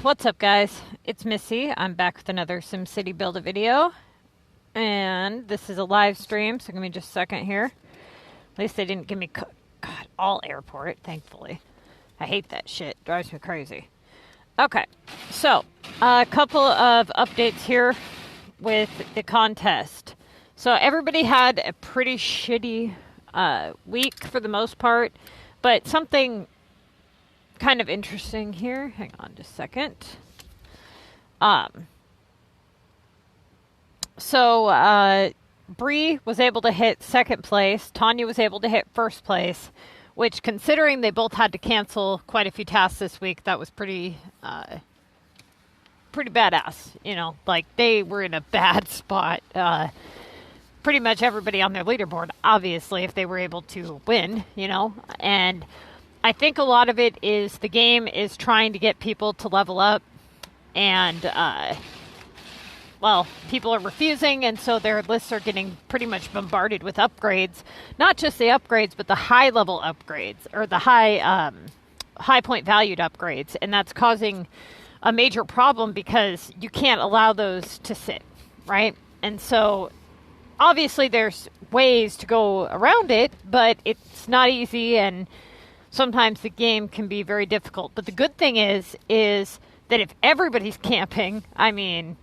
What's up, guys? It's Missy. I'm back with another SimCity Buildit video. And this is a live stream, so give me just a second here. At least they didn't give me all airport, thankfully. I hate that shit. Drives me crazy. Okay, so a couple of updates here with the contest. So everybody had a pretty shitty week for the most part, but something kind of interesting here. Hang on just a second. So Bree was able to hit second place. Tanya was able to hit first place, which, considering they both had to cancel quite a few tasks this week, that was pretty badass. You know, like, they were in a bad spot. Pretty much everybody on their leaderboard, obviously, if they were able to win, you know, and I think a lot of it is the game is trying to get people to level up, and, well, people are refusing, and so their lists are getting pretty much bombarded with upgrades. Not just the upgrades, but the high-level upgrades, or the high point valued upgrades, and that's causing a major problem because you can't allow those to sit, right? And so, obviously, there's ways to go around it, but it's not easy, and sometimes the game can be very difficult. But the good thing is that if everybody's camping, I mean,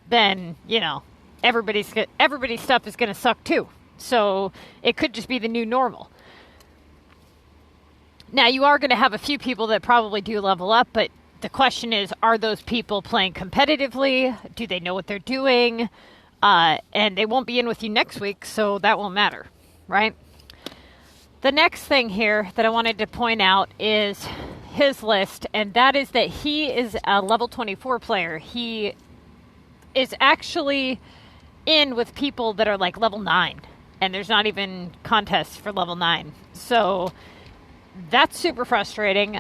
then, you know, everybody's stuff is going to suck too. So it could just be the new normal. Now, you are going to have a few people that probably do level up, but the question is, are those people playing competitively? Do they know what they're doing? And they won't be in with you next week, so that won't matter, right? The next thing here that I wanted to point out is his list, and that is that he is a level 24 player. He is actually in with people that are like level 9, and there's not even contests for level 9. So that's super frustrating.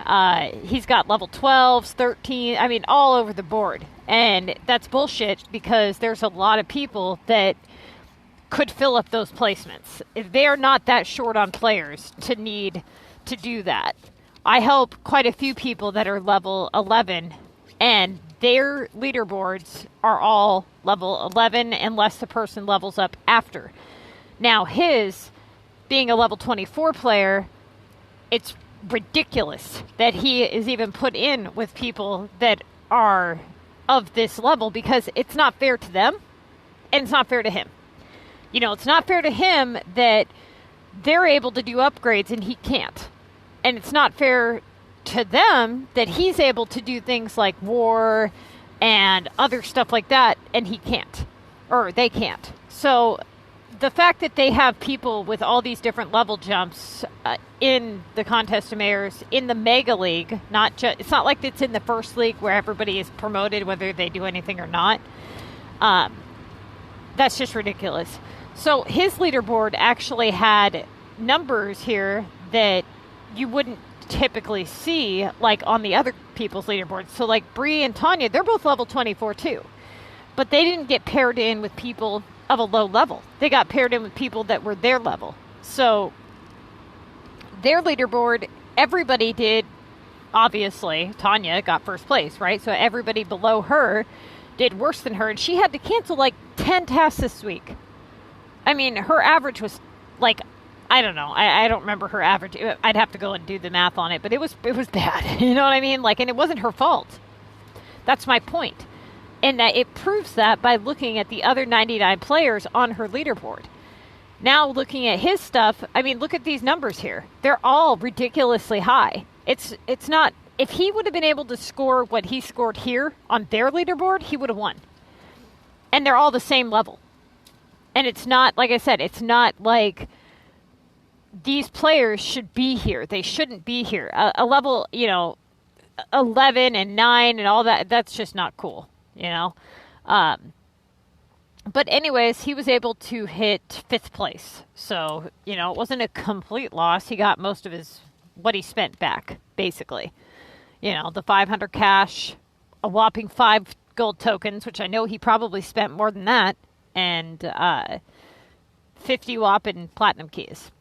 He's got level 12s, 13, I mean, all over the board. And that's bullshit because there's a lot of people that could fill up those placements. If they are not that short on players to need to do that. I help quite a few people that are level 11, and their leaderboards are all level 11 unless the person levels up after. Now, his, being a level 24 player, it's ridiculous that he is even put in with people that are of this level because it's not fair to them and it's not fair to him. You know, it's not fair to him that they're able to do upgrades and he can't. And it's not fair to them that he's able to do things like war and other stuff like that and he can't. Or they can't. So the fact that they have people with all these different level jumps in the Contest of Mayors, in the Mega League, it's not like it's in the first league where everybody is promoted whether they do anything or not. That's just ridiculous. So his leaderboard actually had numbers here that you wouldn't typically see like on the other people's leaderboards. So like Bree and Tanya, they're both level 24 too. But they didn't get paired in with people of a low level. They got paired in with people that were their level. So their leaderboard, everybody did, obviously, Tanya got first place, right? So everybody below her did worse than her, and she had to cancel like 10 tasks this week. I mean, her average was like, I don't know. I don't remember her average. I'd have to go and do the math on it, but it was bad. You know what I mean? Like, and it wasn't her fault. That's my point. And that it proves that by looking at the other 99 players on her leaderboard. Now looking at his stuff, I mean, look at these numbers here. They're all ridiculously high. It's not, if he would have been able to score what he scored here on their leaderboard, he would have won. And they're all the same level. And it's not, like I said, it's not like these players should be here. They shouldn't be here. A level, you know, 11 and 9 and all that, that's just not cool, you know. But anyways, he was able to hit 5th place. So, you know, it wasn't a complete loss. He got most of what he spent back, basically. You know, the 500 cash, a whopping 5 gold tokens, which I know he probably spent more than that, and 50 WAP in platinum keys.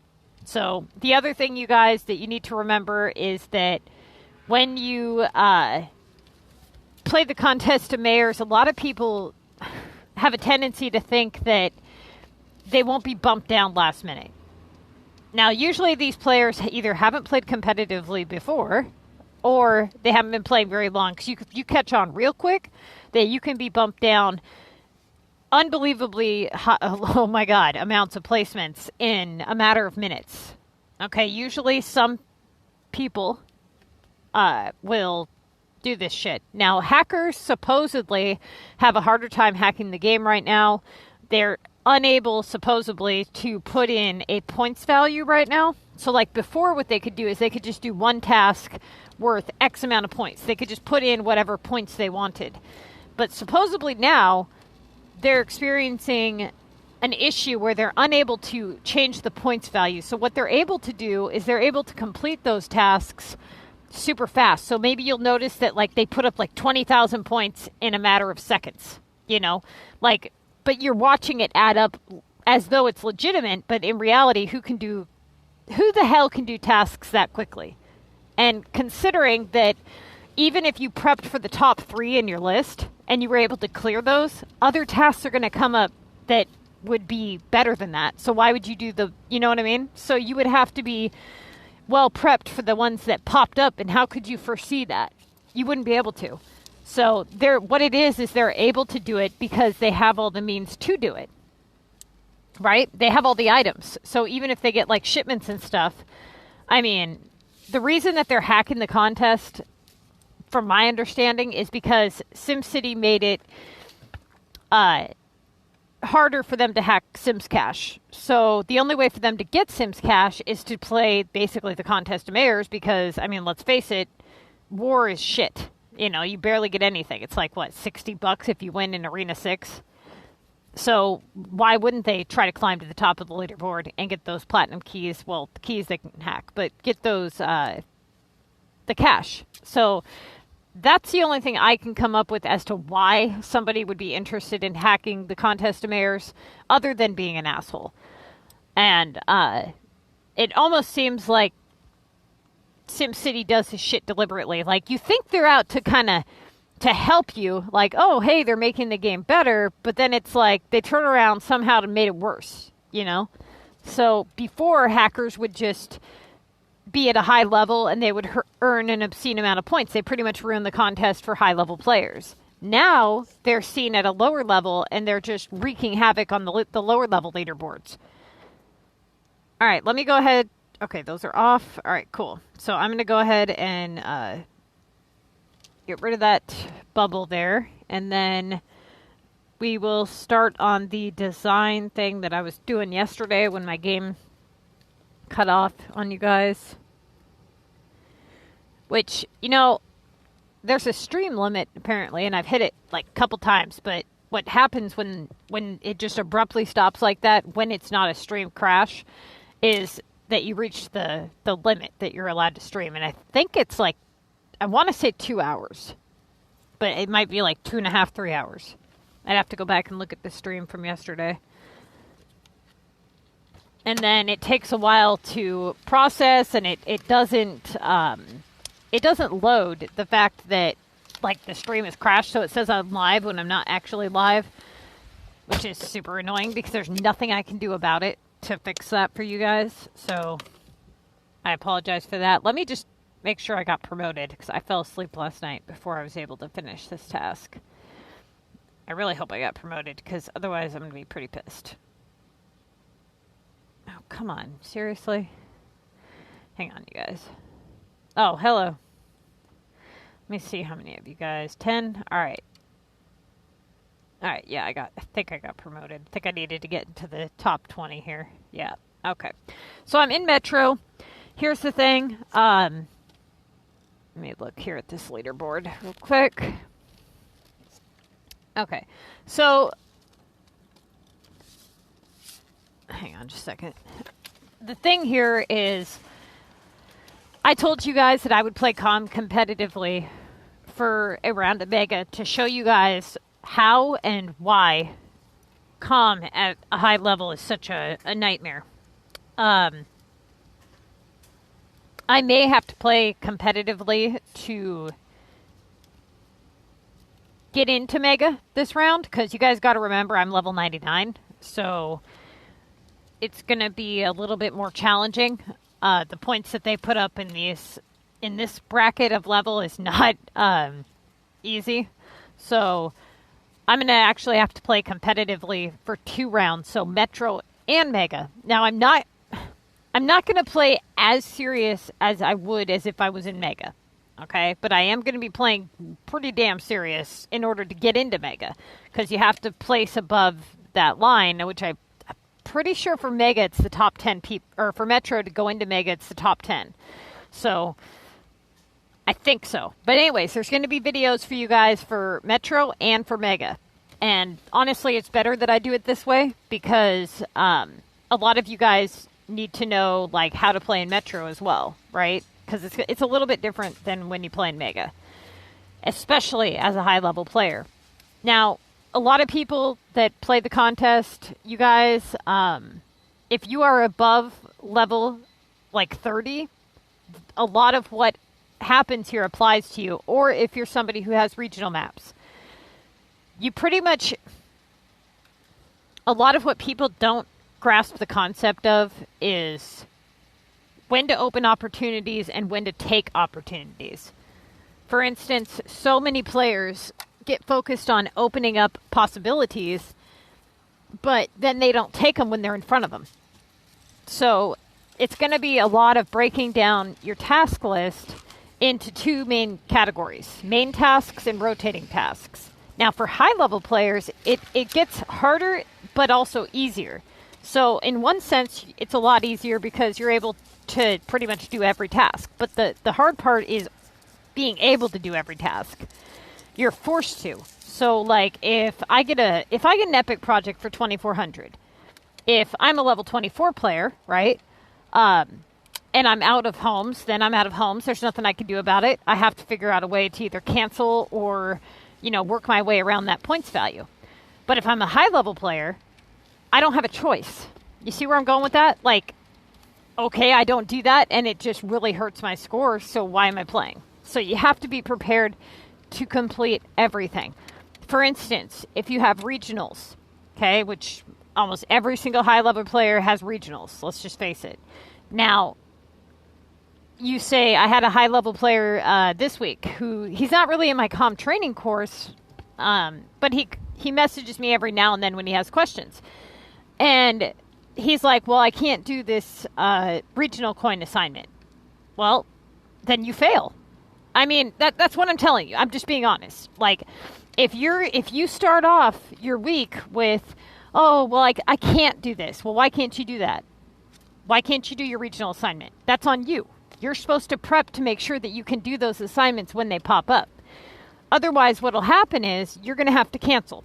So the other thing, you guys, that you need to remember is that when you play the Contest of Mayors, a lot of people have a tendency to think that they won't be bumped down last minute. Now, usually these players either haven't played competitively before, or they haven't been playing very long. Because you catch on real quick that you can be bumped down unbelievably high, oh my God, amounts of placements in a matter of minutes. Okay, usually some people will do this shit. Now, hackers supposedly have a harder time hacking the game right now. They're unable, supposedly, to put in a points value right now. So, like before, what they could do is they could just do one task worth X amount of points. They could just put in whatever points they wanted. But supposedly now, they're experiencing an issue where they're unable to change the points value. So what they're able to do is they're able to complete those tasks super fast. So maybe you'll notice that like they put up like 20,000 points in a matter of seconds, you know, like, but you're watching it add up as though it's legitimate, but in reality, who the hell can do tasks that quickly? And considering that even if you prepped for the top 3 in your list and you were able to clear those, other tasks are going to come up that would be better than that. So why would you do you know what I mean? So you would have to be well prepped for the ones that popped up, and how could you foresee that? You wouldn't be able to. So what it is they're able to do it because they have all the means to do it, right? They have all the items. So even if they get like shipments and stuff, I mean, the reason that they're hacking the contest, from my understanding, is because SimCity made it harder for them to hack Sims Cash. So the only way for them to get Sims Cash is to play basically the Contest of Mayors, because, I mean, let's face it, war is shit. You know, you barely get anything. It's like, what, $60 if you win in Arena 6? So why wouldn't they try to climb to the top of the leaderboard and get those platinum keys? Well, the keys they can hack, but get those, the cash. So that's the only thing I can come up with as to why somebody would be interested in hacking the Contest of Mayors, other than being an asshole. And it almost seems like SimCity does this shit deliberately. Like, you think they're out to kind of to help you, like, oh, hey, they're making the game better, but then it's like they turn around somehow to make it worse, you know? So before, hackers would just be at a high level and they would earn an obscene amount of points. They pretty much ruin the contest for high-level players. Now they're seen at a lower level and they're just wreaking havoc on the lower-level leaderboards. All right, let me go ahead. Okay, those are off. All right, cool. So I'm going to go ahead and get rid of that bubble there, and then we will start on the design thing that I was doing yesterday when my game cut off on you guys. Which, you know, there's a stream limit apparently, and I've hit it like a couple times, but what happens when it just abruptly stops like that, when it's not a stream crash, is that you reach the limit that you're allowed to stream. And I think it's like, I want to say 2 hours, but it might be like 2.5, 3 hours. I'd have to go back and look at the stream from yesterday. And then it takes a while to process, and it doesn't load the fact that like the stream is crashed, so it says I'm live when I'm not actually live, which is super annoying because there's nothing I can do about it to fix that for you guys. So I apologize for that. Let me just make sure I got promoted, because I fell asleep last night before I was able to finish this task. I really hope I got promoted, because otherwise I'm going to be pretty pissed. Oh, come on. Seriously? Hang on, you guys. Oh, hello. Let me see how many of you guys. 10? Alright. Alright, yeah, I think I got promoted. I think I needed to get into the top 20 here. Yeah, okay. So I'm in Metro. Here's the thing. Let me look here at this leaderboard real quick. Okay, so hang on just a second. The thing here is, I told you guys that I would play CoM competitively for a round of Mega to show you guys how and why CoM at a high level is such a nightmare. I may have to play competitively to get into Mega this round, because you guys got to remember I'm level 99, so it's going to be a little bit more challenging. The points that they put up in this bracket of level is not easy. So I'm going to actually have to play competitively for 2 rounds, so Metro and Mega. Now I'm not going to play as serious as I would as if I was in Mega. Okay, but I am going to be playing pretty damn serious in order to get into Mega, because you have to place above that line, which I'm pretty sure for Mega it's the top 10 people, or for Metro to go into Mega it's the top 10. So I think so. But anyways, there's going to be videos for you guys for Metro and for Mega. And honestly, it's better that I do it this way, because a lot of you guys need to know like how to play in Metro as well, right? Because it's a little bit different than when you play in Mega, especially as a high-level player. Now, a lot of people that play the contest, you guys, if you are above level like 30, a lot of what happens here applies to you. Or if you're somebody who has regional maps, you pretty much, a lot of what people don't grasp the concept of is when to open opportunities and when to take opportunities. For instance, so many players get focused on opening up possibilities, but then they don't take them when they're in front of them. So it's going to be a lot of breaking down your task list into 2 main categories, main tasks and rotating tasks. Now for high-level players, it gets harder, but also easier. So in one sense, it's a lot easier because you're able to pretty much do every task. But the hard part is being able to do every task. You're forced to. So like if I get an epic project for 2400, if I'm a level 24 player, right? And I'm out of homes, then I'm out of homes. There's nothing I can do about it. I have to figure out a way to either cancel or, work my way around that points value. But if I'm a high level player, I don't have a choice. You see where I'm going with that? Like, okay, I don't do that, and it just really hurts my score, so why am I playing? So you have to be prepared to complete everything. For instance, if you have regionals, okay, which almost every single high-level player has regionals, let's just face it. Now, you say, I had a high-level player this week who, he's not really in my CoM training course, but he messages me every now and then when he has questions. And he's like, well, I can't do this regional coin assignment. Well, then you fail. I mean, that's what I'm telling you. I'm just being honest. Like, if you start off your week with, oh, well, I can't do this. Well, why can't you do that? Why can't you do your regional assignment? That's on you. You're supposed to prep to make sure that you can do those assignments when they pop up. Otherwise, what'll happen is you're going to have to cancel.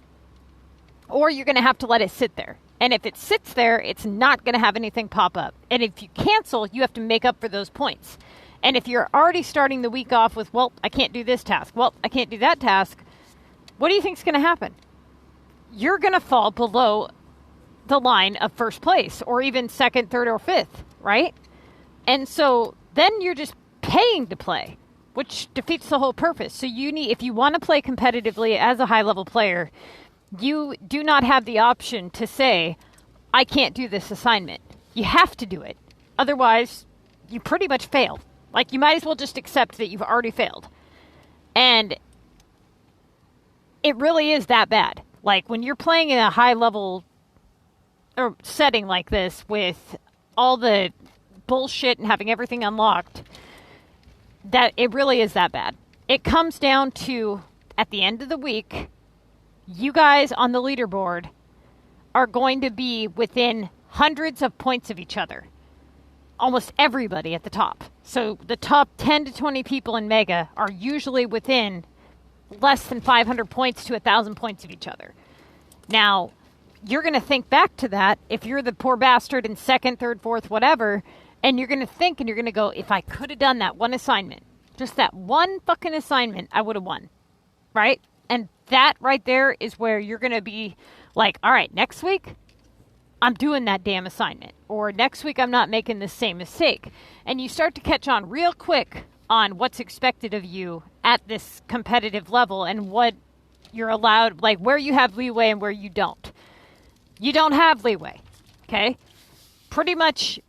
Or you're going to have to let it sit there. And if it sits there, it's not going to have anything pop up. And if you cancel, you have to make up for those points. And if you're already starting the week off with, well, I can't do this task. Well, I can't do that task. What do you think is going to happen? You're going to fall below the line of first place, or even second, third, or fifth, right? And so then you're just paying to play, which defeats the whole purpose. So if you want to play competitively as a high-level player, you do not have the option to say, I can't do this assignment. You have to do it. Otherwise, you pretty much failed. Like, you might as well just accept that you've already failed. And it really is that bad. Like, when you're playing in a high-level or setting like this with all the bullshit and having everything unlocked, that it really is that bad. It comes down to, at the end of the week, you guys on the leaderboard are going to be within hundreds of points of each other. Almost everybody at the top. So the top 10 to 20 people in Mega are usually within less than 500 points to 1,000 points of each other. Now, you're going to think back to that if you're the poor bastard in second, third, fourth, whatever, and you're going to think and you're going to go, if I could have done that one assignment, just that one fucking assignment, I would have won. Right? And that right there is where you're going to be like, all right, next week, I'm doing that damn assignment. Or next week, I'm not making the same mistake. And you start to catch on real quick on what's expected of you at this competitive level and what you're allowed, like where you have leeway and where you don't. You don't have leeway, okay? Pretty much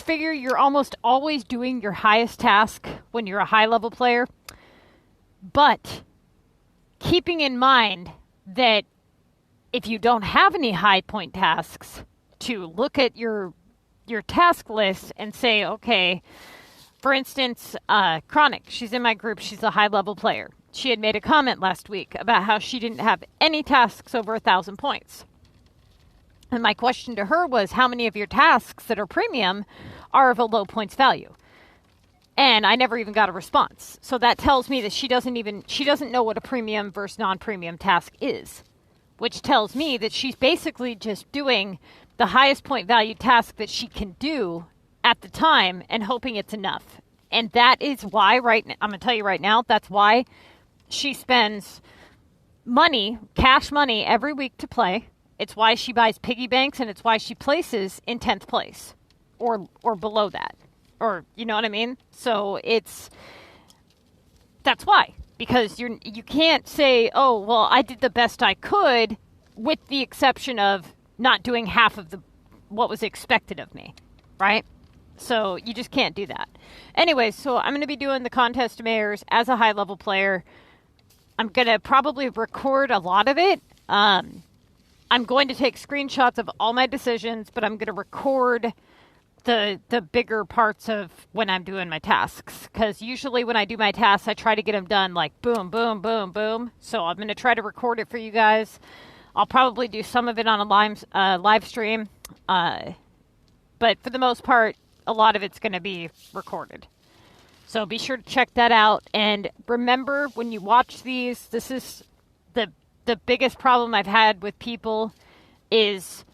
figure you're almost always doing your highest task when you're a high-level player. But keeping in mind that if you don't have any high point tasks, to look at your task list and say, okay, for instance, Chronic, she's in my group, she's a high-level player. She had made a comment last week about how she didn't have any tasks over 1,000 points. And my question to her was, how many of your tasks that are premium are of a low points value? And I never even got a response. So that tells me that she doesn't know what a premium versus non-premium task is, which tells me that she's basically just doing the highest point value task that she can do at the time and hoping it's enough. And that is why I'm going to tell you right now, that's why she spends money, cash money every week to play. It's why she buys piggy banks, and it's why she places in 10th place or below that. Or, you know what I mean? So that's why. Because you can't say, oh, well, I did the best I could, with the exception of not doing half of what was expected of me, right? So you just can't do that. Anyway, so I'm going to be doing the contest mayors as a high-level player. I'm going to probably record a lot of it. I'm going to take screenshots of all my decisions, but I'm going to record the bigger parts of when I'm doing my tasks. Because usually when I do my tasks, I try to get them done like boom, boom, boom, boom. So I'm going to try to record it for you guys. I'll probably do some of it on a live stream. But for the most part, a lot of it's going to be recorded. So be sure to check that out. And remember, when you watch these, this is the biggest problem I've had with people is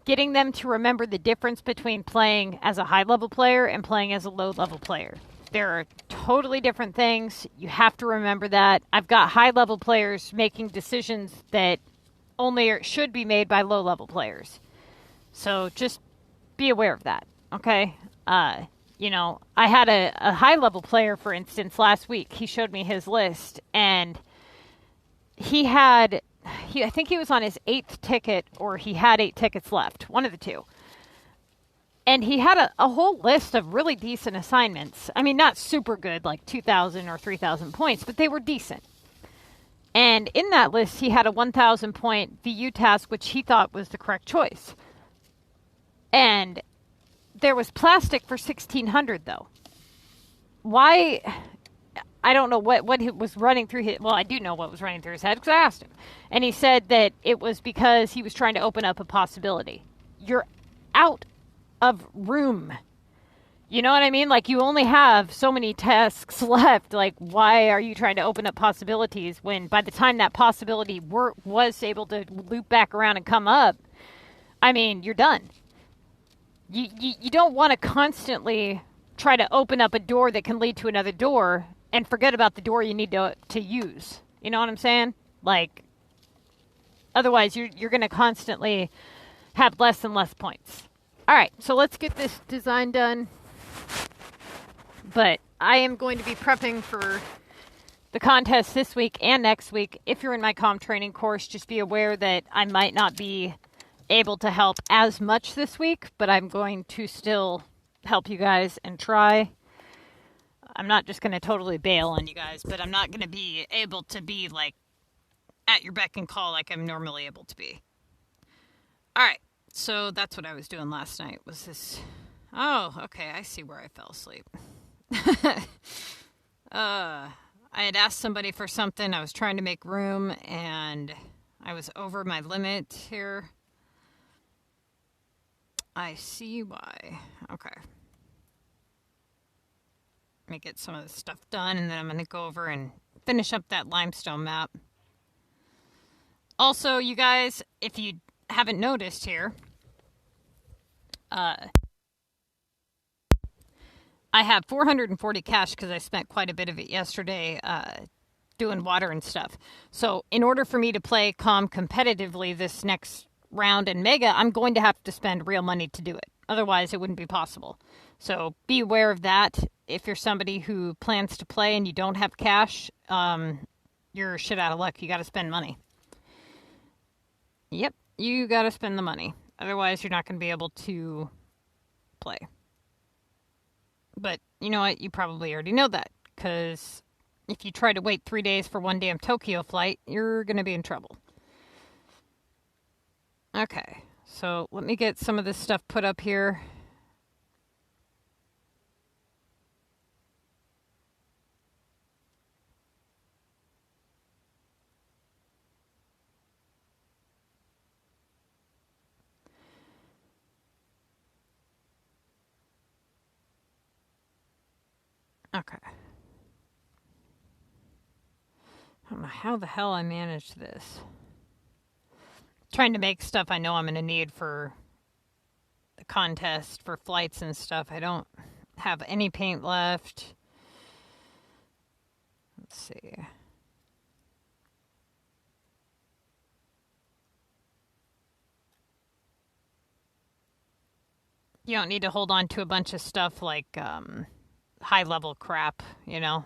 getting them to remember the difference between playing as a high-level player and playing as a low-level player. There are totally different things. You have to remember that. I've got high-level players making decisions that only should be made by low-level players. So just be aware of that, okay? You know, I had a high-level player, for instance, last week. He showed me his list, and I think he was on his 8th ticket, or he had 8 tickets left, one of the two. And he had a whole list of really decent assignments. I mean, not super good, like 2,000 or 3,000 points, but they were decent. And in that list, he had a 1,000 point VU task, which he thought was the correct choice. And there was plastic for 1,600, though. Why? I don't know what was running through his... Well, I do know what was running through his head because I asked him. And he said that it was because he was trying to open up a possibility. You're out of room. You know what I mean? Like, you only have so many tasks left. Like, why are you trying to open up possibilities when by the time that possibility was able to loop back around and come up, I mean, you're done. You don't want to constantly try to open up a door that can lead to another door and forget about the door you need to use. You know what I'm saying? Like, otherwise you're going to constantly have less and less points. All right, so let's get this design done. But I am going to be prepping for the contest this week and next week. If you're in my CoM training course, just be aware that I might not be able to help as much this week, but I'm going to still help you guys and try. I'm not just going to totally bail on you guys, but I'm not going to be able to be like at your beck and call like I'm normally able to be. All right, so that's what I was doing last night was this. Oh, okay, I see where I fell asleep. I had asked somebody for something. I was trying to make room, and I was over my limit here. I see why. Okay. Let me get some of this stuff done, and then I'm going to go over and finish up that limestone map. Also, you guys, if you haven't noticed here, I have 440 cash because I spent quite a bit of it yesterday doing water and stuff. So in order for me to play CoM competitively this next round in Mega, I'm going to have to spend real money to do it. Otherwise, it wouldn't be possible. So be aware of that. If you're somebody who plans to play and you don't have cash, you're shit out of luck. You got to spend money. Yep, you got to spend the money. Otherwise, you're not going to be able to play. But you know what? You probably already know that, because if you try to wait 3 days for one damn Tokyo flight, you're going to be in trouble. Okay, so let me get some of this stuff put up here. Okay. I don't know how the hell I managed this. Trying to make stuff I know I'm going to need for the contest, for flights and stuff. I don't have any paint left. Let's see. You don't need to hold on to a bunch of stuff like high-level crap, you know?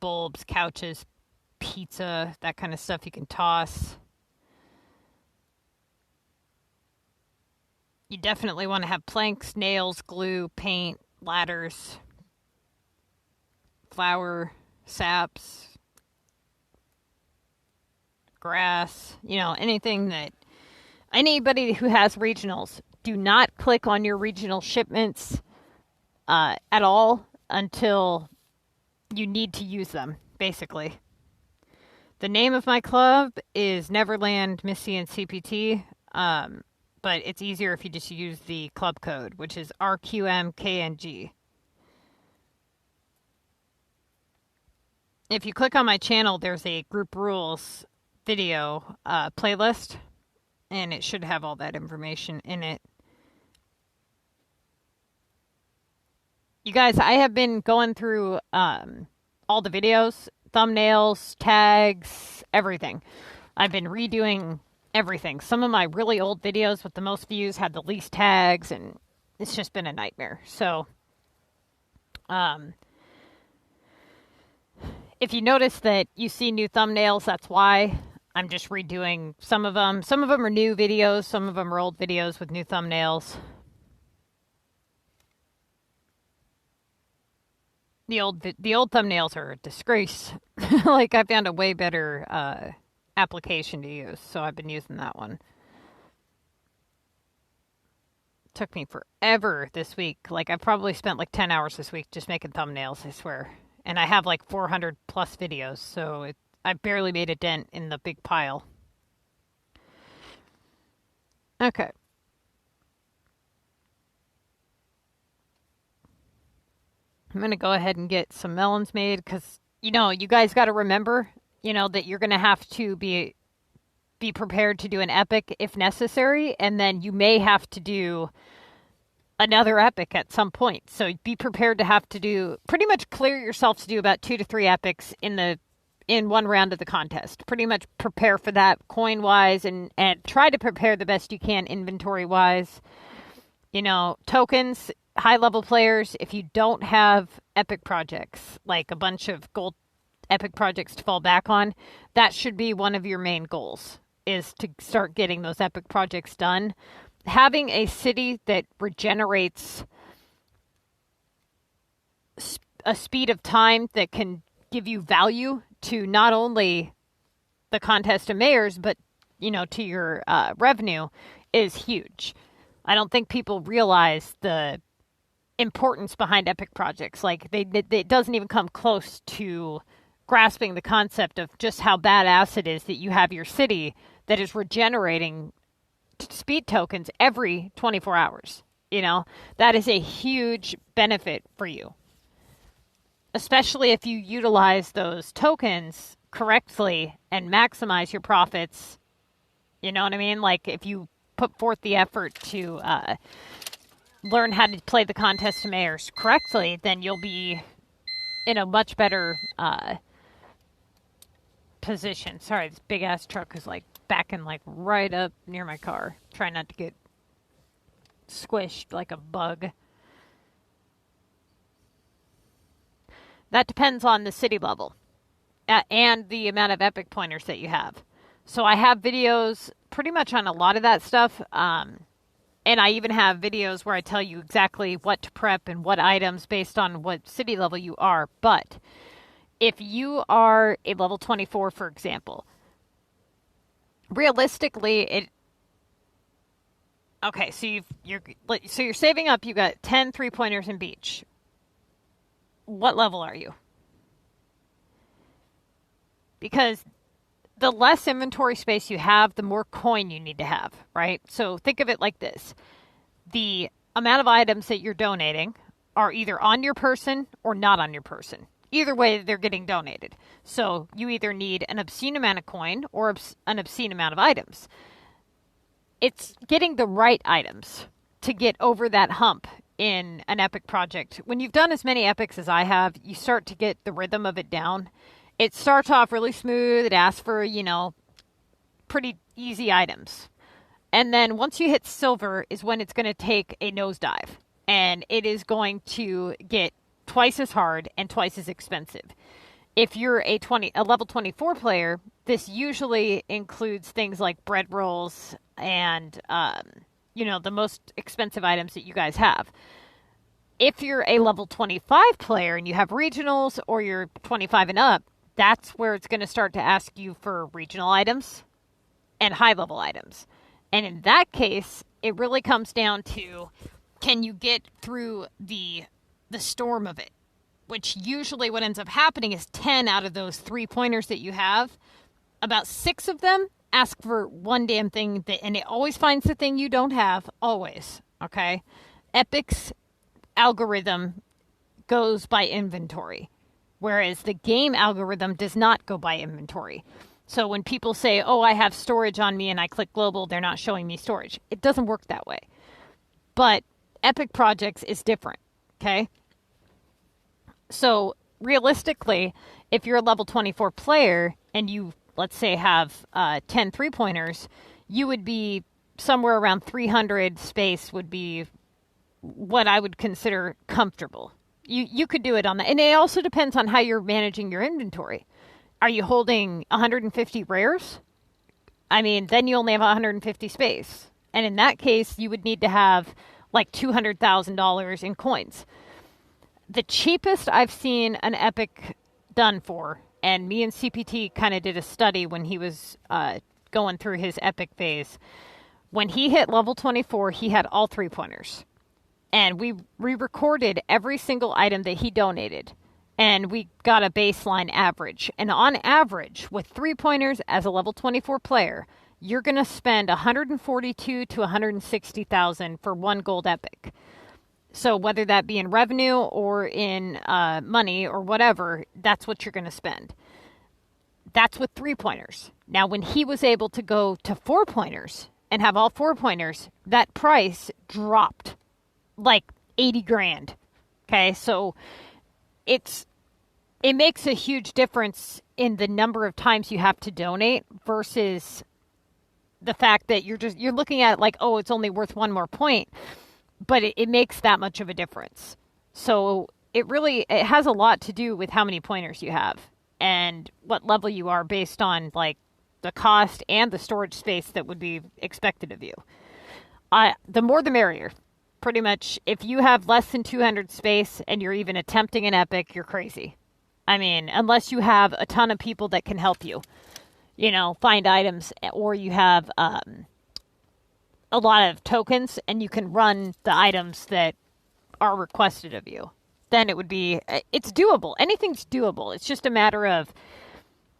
Bulbs, couches, pizza, that kind of stuff you can toss. You definitely want to have planks, nails, glue, paint, ladders, flour, saps, grass, you know, anything that... Anybody who has regionals, do not click on your regional shipments at all until you need to use them, basically. The name of my club is Neverland, MissyAnne, but it's easier if you just use the club code, which is RQMKNG. If you click on my channel, there's a group rules video playlist, and it should have all that information in it. You guys, I have been going through all the videos, thumbnails, tags, everything. I've been redoing everything. Some of my really old videos with the most views had the least tags, and it's just been a nightmare. So, if you notice that you see new thumbnails, that's why. I'm just redoing some of them. Some of them are new videos. Some of them are old videos with new thumbnails. The old thumbnails are a disgrace. Like, I found a way better application to use, so I've been using that one. Took me forever this week. Like, I've probably spent like 10 hours this week just making thumbnails, I swear. And I have like 400 plus videos, so I barely made a dent in the big pile. Okay. I'm going to go ahead and get some melons made because, you know, you guys got to remember, you know, that you're going to have to be prepared to do an epic if necessary, and then you may have to do another epic at some point. So be prepared to have to do, pretty much clear yourself to do about 2 to 3 epics in one round of the contest. Pretty much prepare for that coin-wise and try to prepare the best you can inventory-wise. You know, tokens, high-level players, if you don't have epic projects, like a bunch of gold epic projects to fall back on, that should be one of your main goals, is to start getting those epic projects done. Having a city that regenerates a speed of time that can give you value to not only the contest of mayors, but, you know, to your revenue is huge. I don't think people realize the importance behind epic projects. Like, it doesn't even come close to grasping the concept of just how badass it is that you have your city that is regenerating speed tokens every 24 hours. You know, that is a huge benefit for you, especially if you utilize those tokens correctly and maximize your profits. You know what I mean? Like, if you put forth the effort to learn how to play the contest of mayors correctly, then you'll be in a much better position. Sorry, this big ass truck is like backing like right up near my car. Try not to get squished like a bug. That depends on the city level and the amount of epic pointers that you have. So I have videos pretty much on a lot of that stuff. And I even have videos where I tell you exactly what to prep and what items based on what city level you are. But if you are a level 24, for example, realistically, okay, so you're saving up. You got 10 3-pointers in beach. What level are you? Because the less inventory space you have, the more coin you need to have, right? So think of it like this. The amount of items that you're donating are either on your person or not on your person. Either way, they're getting donated. So you either need an obscene amount of coin or an obscene amount of items. It's getting the right items to get over that hump in an epic project. When you've done as many epics as I have, you start to get the rhythm of it down. It starts off really smooth. It asks for, pretty easy items. And then once you hit silver is when it's going to take a nosedive. And it is going to get twice as hard and twice as expensive. If you're a level 24 player, this usually includes things like bread rolls and, the most expensive items that you guys have. If you're a level 25 player and you have regionals or you're 25 and up, that's where it's going to start to ask you for regional items and high-level items. And in that case, it really comes down to, can you get through the storm of it? Which usually what ends up happening is 10 out of those 3-pointers that you have, about 6 of them ask for one damn thing, and it always finds the thing you don't have, always, okay? Epic's algorithm goes by inventory, whereas the game algorithm does not go by inventory. So when people say, oh, I have storage on me and I click global, they're not showing me storage. It doesn't work that way. But Epic Projects is different, okay? So realistically, if you're a level 24 player and you, let's say, have 10 3-pointers, you would be somewhere around 300 space would be what I would consider comfortable. You could do it on that. And it also depends on how you're managing your inventory. Are you holding 150 rares? I mean, then you only have 150 space. And in that case, you would need to have like $200,000 in coins. The cheapest I've seen an epic done for, and me and CPT kind of did a study when he was going through his epic phase. When he hit level 24, he had all 3-pointers. And we re-recorded every single item that he donated. And we got a baseline average. And on average, with 3-pointers as a level 24 player, you're going to spend $142,000 to $160,000 for one gold epic. So whether that be in revenue or in money or whatever, that's what you're going to spend. That's with 3-pointers. Now, when he was able to go to 4-pointers and have all 4-pointers, that price dropped like 80 grand. Okay, so it makes a huge difference in the number of times you have to donate versus the fact that you're looking at like, oh, it's only worth one more point, but it makes that much of a difference. So it has a lot to do with how many pointers you have and what level you are based on like the cost and the storage space that would be expected of you. The more the merrier. Pretty much, if you have less than 200 space and you're even attempting an epic, you're crazy. I mean, unless you have a ton of people that can help you, find items, or you have a lot of tokens and you can run the items that are requested of you, then it's doable. Anything's doable. It's just a matter of,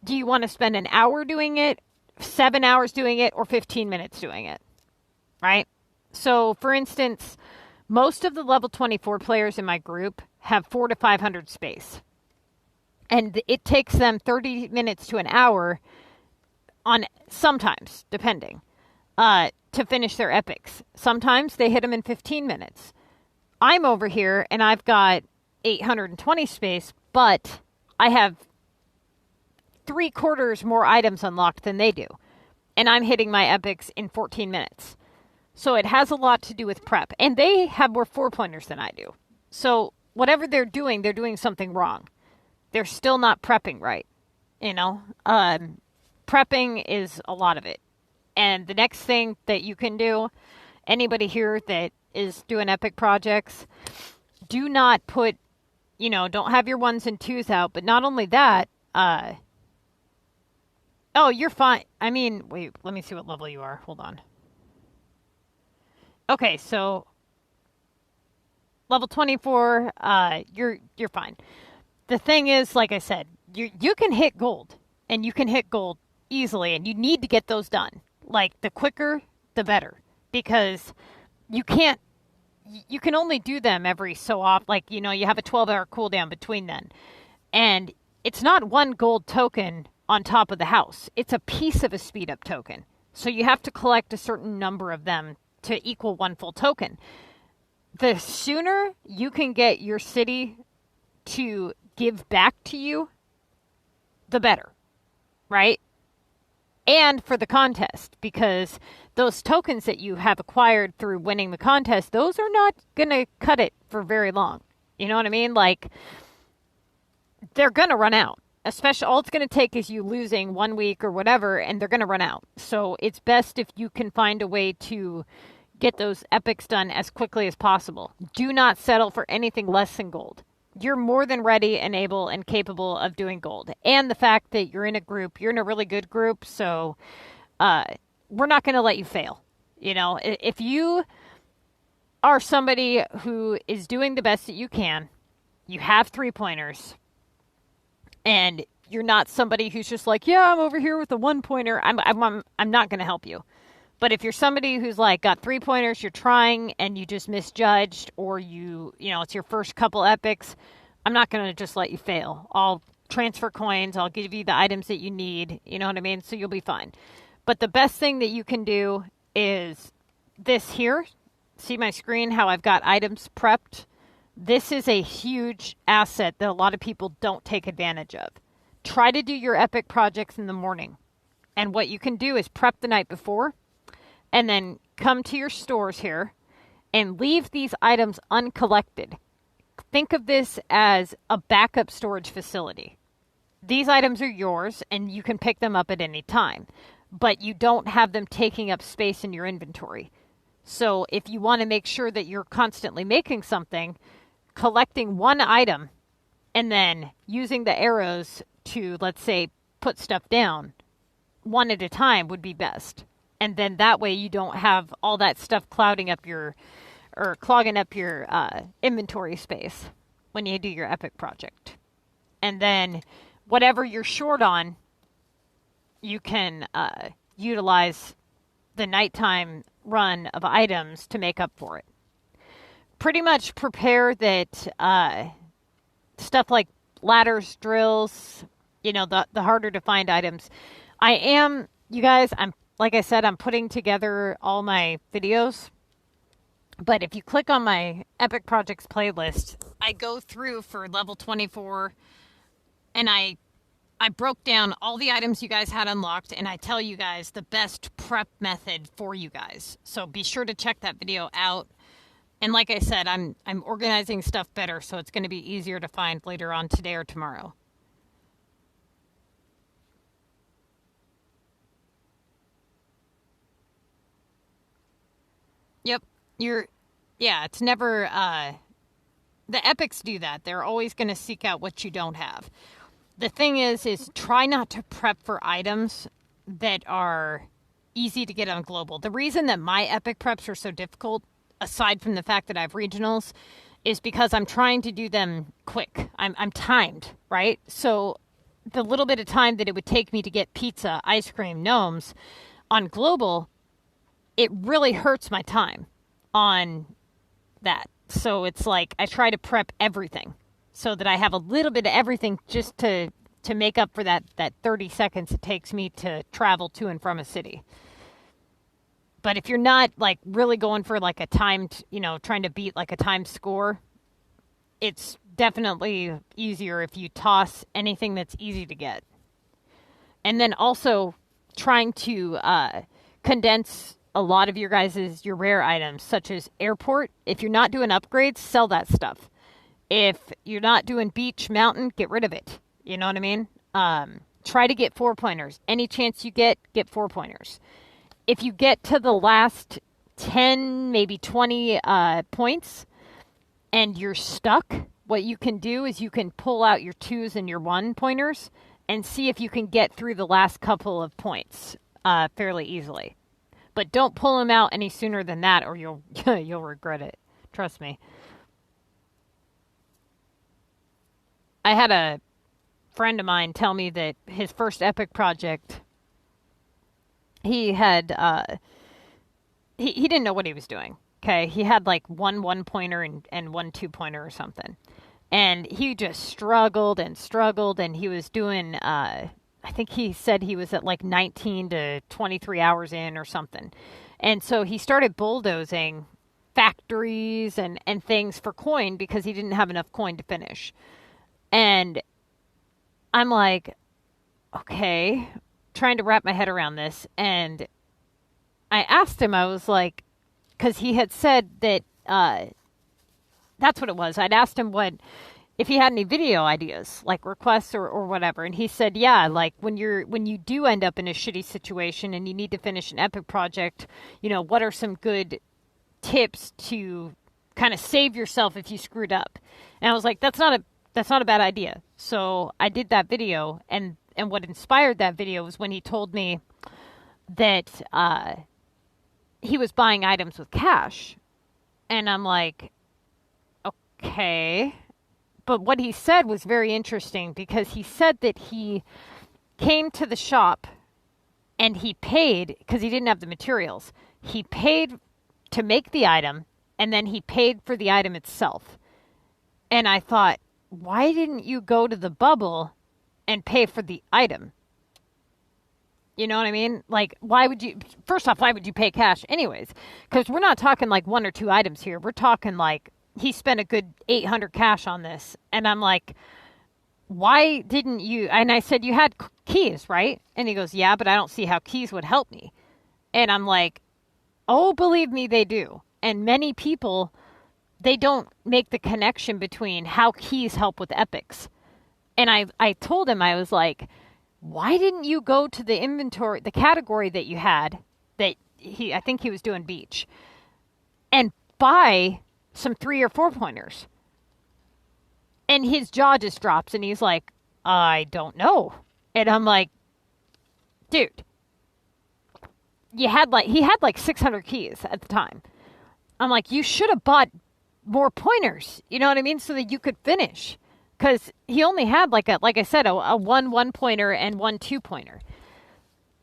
do you want to spend an hour doing it, 7 hours doing it, or 15 minutes doing it, right? So, for instance, most of the level 24 players in my group have 400 to 500 space. And it takes them 30 minutes to an hour on sometimes, depending, to finish their epics. Sometimes they hit them in 15 minutes. I'm over here and I've got 820 space, but I have 3/4 more items unlocked than they do. And I'm hitting my epics in 14 minutes. So it has a lot to do with prep. And they have more 4-pointers than I do. So whatever they're doing something wrong. They're still not prepping right. You know, prepping is a lot of it. And the next thing that you can do, anybody here that is doing epic projects, do not put, don't have your 1s and 2s out. But not only that, oh, you're fine. I mean, wait, let me see what level you are. Hold on. Okay, so level 24, you're fine. The thing is, like I said, you can hit gold, and you can hit gold easily, and you need to get those done. Like, the quicker, the better, because you can only do them every so often. Like, you have a 12-hour cooldown between then, and it's not one gold token on top of the house. It's a piece of a speed-up token, so you have to collect a certain number of them to equal one full token. The sooner you can get your city to give back to you, the better, right? And for the contest, because those tokens that you have acquired through winning the contest, those are not going to cut it for very long. You know what I mean? Like, they're going to run out. Especially, all it's going to take is you losing 1 week or whatever, and they're going to run out. So it's best if you can find a way to get those epics done as quickly as possible. Do not settle for anything less than gold. You're more than ready and able and capable of doing gold. And the fact that you're in a group, you're in a really good group, so we're not going to let you fail. If you are somebody who is doing the best that you can, you have 3-pointers, and you're not somebody who's just like, yeah, I'm over here with a 1-pointer, I'm not going to help you. But if you're somebody who's like got 3-pointers, you're trying and you just misjudged, or it's your first couple epics, I'm not going to just let you fail. I'll transfer coins. I'll give you the items that you need. You know what I mean? So you'll be fine. But the best thing that you can do is this here. See my screen, how I've got items prepped? This is a huge asset that a lot of people don't take advantage of. Try to do your epic projects in the morning. And what you can do is prep the night before, and then come to your stores here and leave these items uncollected. Think of this as a backup storage facility. These items are yours, and you can pick them up at any time, but you don't have them taking up space in your inventory. So if you want to make sure that you're constantly making something, collecting one item and then using the arrows to, let's say, put stuff down one at a time would be best. And then that way you don't have all that stuff clogging up your inventory space when you do your epic project. And then whatever you're short on, you can utilize the nighttime run of items to make up for it. Pretty much prepare that stuff like ladders, drills, the harder to find items. Like I said, I'm putting together all my videos. But if you click on my Epic Projects playlist, I go through for level 24, and I broke down all the items you guys had unlocked, and I tell you guys the best prep method for you guys. So be sure to check that video out. And like I said, I'm organizing stuff better, so it's going to be easier to find later on today or tomorrow. Yep. It's never, the epics do that. They're always going to seek out what you don't have. The thing is try not to prep for items that are easy to get on global. The reason that my epic preps are so difficult, aside from the fact that I have regionals, is because I'm trying to do them quick. I'm timed, right? So the little bit of time that it would take me to get pizza, ice cream, gnomes on global, it really hurts my time on that. So it's like I try to prep everything so that I have a little bit of everything just to make up for that 30 seconds it takes me to travel to and from a city. But if you're not like really going for like a timed, trying to beat like a timed score, it's definitely easier if you toss anything that's easy to get. And then also trying to condense a lot of your rare items, such as airport. If you're not doing upgrades, sell that stuff. If you're not doing beach, mountain, get rid of it. You know what I mean? Try to get 4-pointers. Any chance you get 4-pointers. If you get to the last 10, maybe 20 points and you're stuck, what you can do is you can pull out your 2s and your 1-pointers and see if you can get through the last couple of points fairly easily. But don't pull them out any sooner than that or you'll regret it. Trust me. I had a friend of mine tell me that his first epic project, he had he didn't know what he was doing. Okay, he had like one 1-pointer and one 2-pointer or something, and he just struggled, and he was doing I think he said he was at like 19 to 23 hours in or something, and so he started bulldozing factories and things for coin because he didn't have enough coin to finish. And I'm like, okay, trying to wrap my head around this. And I asked him, I was like, because he had said that that's what it was. I'd asked him if he had any video ideas, like requests or whatever. And he said, yeah, like when you do end up in a shitty situation and you need to finish an epic project, what are some good tips to kind of save yourself if you screwed up? And I was like, that's not a bad idea. So I did that video, and what inspired that video was when he told me that he was buying items with cash. And I'm like, okay. But what he said was very interesting because he said that he came to the shop and he paid, because he didn't have the materials, he paid to make the item, and then he paid for the item itself. And I thought, why didn't you go to the bubble and pay for the item? You know what I mean? Like, first off, why would you pay cash anyways? Because we're not talking like 1 or 2 items here. We're talking like he spent a good 800 cash on this. And I'm like, why didn't you? And I said, you had keys, right? And he goes, yeah, but I don't see how keys would help me. And I'm like, oh, believe me, they do. And many people, they don't make the connection between how keys help with epics. And I told him, I was like, why didn't you go to the inventory, the category that you had, that I think he was doing beach, and buy some 3 or 4-pointers? And his jaw just drops and he's like, I don't know. And I'm like, dude, he had like 600 keys at the time. I'm like, you should have bought more pointers, you know what I mean? So that you could finish. Because he only had like I said, a 1-1-pointer and 1 2-pointer.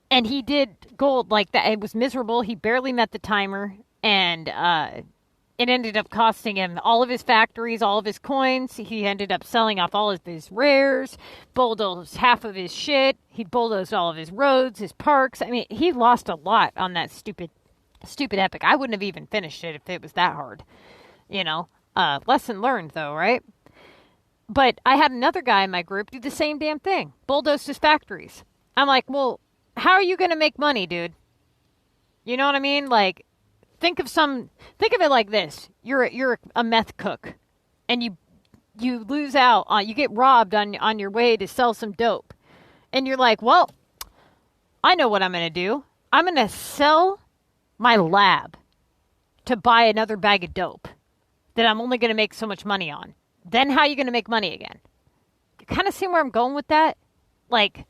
And he did gold like that. It was miserable. He barely met the timer. And it ended up costing him all of his factories, all of his coins. He ended up selling off all of his rares, bulldozed half of his shit. He bulldozed all of his roads, his parks. I mean, he lost a lot on that stupid epic. I wouldn't have even finished it if it was that hard. Lesson learned though, right? But I had another guy in my group do the same damn thing. Bulldozed his factories. I'm like, well, how are you going to make money, dude? You know what I mean? Like, think of it like this. You're a meth cook, and you lose out on, you get robbed on your way to sell some dope. And you're like, well, I know what I'm going to do. I'm going to sell my lab to buy another bag of dope that I'm only going to make so much money on. Then how are you going to make money again? You kind of see where I'm going with that? Like,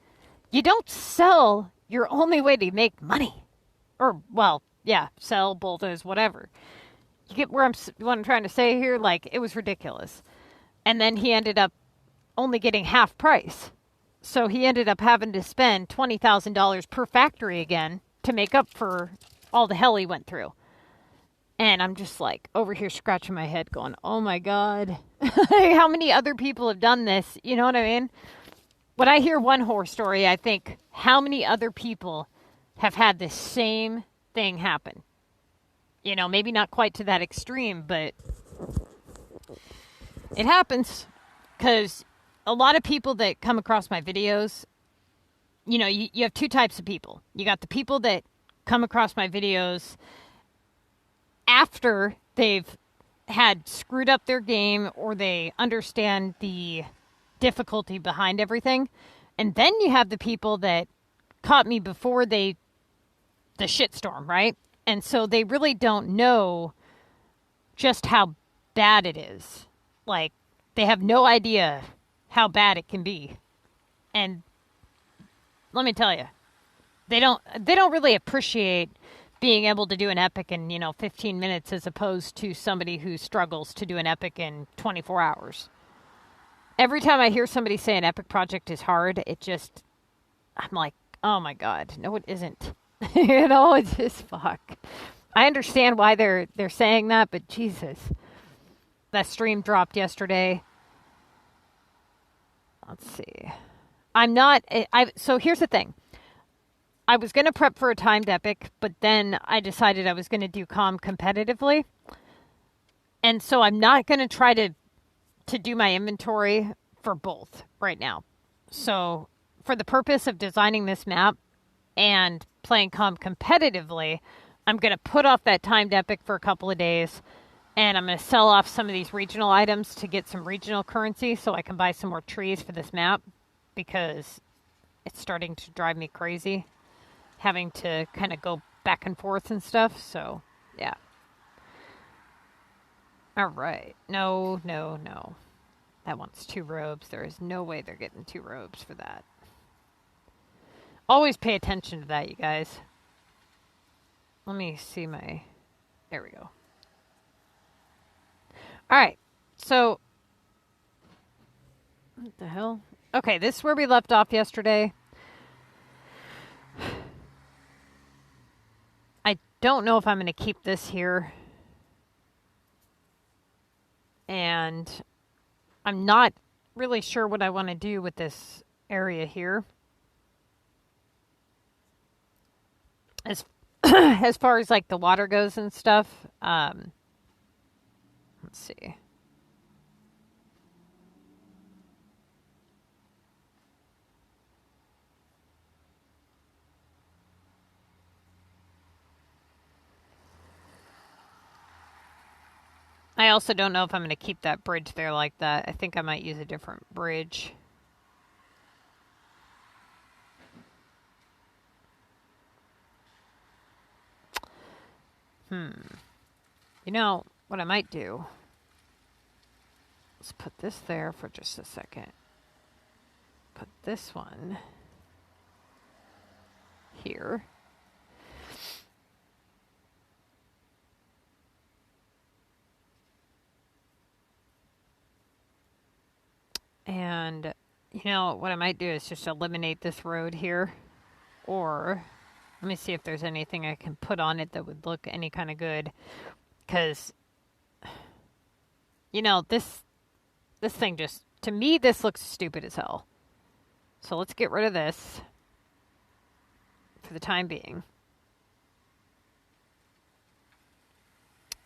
you don't sell your only way to make money. Or, well, yeah, sell, bulldoze, whatever. You get what I'm trying to say here? Like, it was ridiculous. And then he ended up only getting half price. So he ended up having to spend $20,000 per factory again to make up for all the hell he went through. And I'm just like over here scratching my head going, oh my God, how many other people have done this? You know what I mean? When I hear one horror story, I think how many other people have had this same thing happen? Maybe not quite to that extreme, but it happens. Because a lot of people that come across my videos, you have 2 types of people. You got the people that come across my videos after they've had screwed up their game or they understand the difficulty behind everything. And then you have the people that caught me before the shitstorm, right? And so they really don't know just how bad it is. Like, they have no idea how bad it can be. And let me tell you, they don't really appreciate being able to do an epic in, 15 minutes as opposed to somebody who struggles to do an epic in 24 hours. Every time I hear somebody say an epic project is hard, I'm like, oh my God, no, it isn't. It's just fuck. I understand why they're saying that, but Jesus. That stream dropped yesterday. Let's see. So here's the thing. I was going to prep for a timed epic, but then I decided I was going to do CoM competitively. And so I'm not going to try to do my inventory for both right now. So for the purpose of designing this map and playing CoM competitively, I'm going to put off that timed epic for a couple of days, and I'm going to sell off some of these regional items to get some regional currency so I can buy some more trees for this map, because it's starting to drive me crazy having to kind of go back and forth and stuff. So, yeah. All right. No. That wants 2 robes. There is no way they're getting 2 robes for that. Always pay attention to that, you guys. Let me see my... There we go. All right. So... What the hell? Okay, this is where we left off yesterday. I don't know if I'm going to keep this here. And I'm not really sure what I want to do with this area here. As far as like the water goes and stuff. Let's see. I also don't know if I'm going to keep that bridge there like that. I think I might use a different bridge. You know what I might do? Let's put this there for just a second. Put this one here. And, you know, what I might do is just eliminate this road here. Or, let me see if there's anything I can put on it that would look any kind of good. Because, you know, this thing just, to me, this looks stupid as hell. So let's get rid of this for the time being.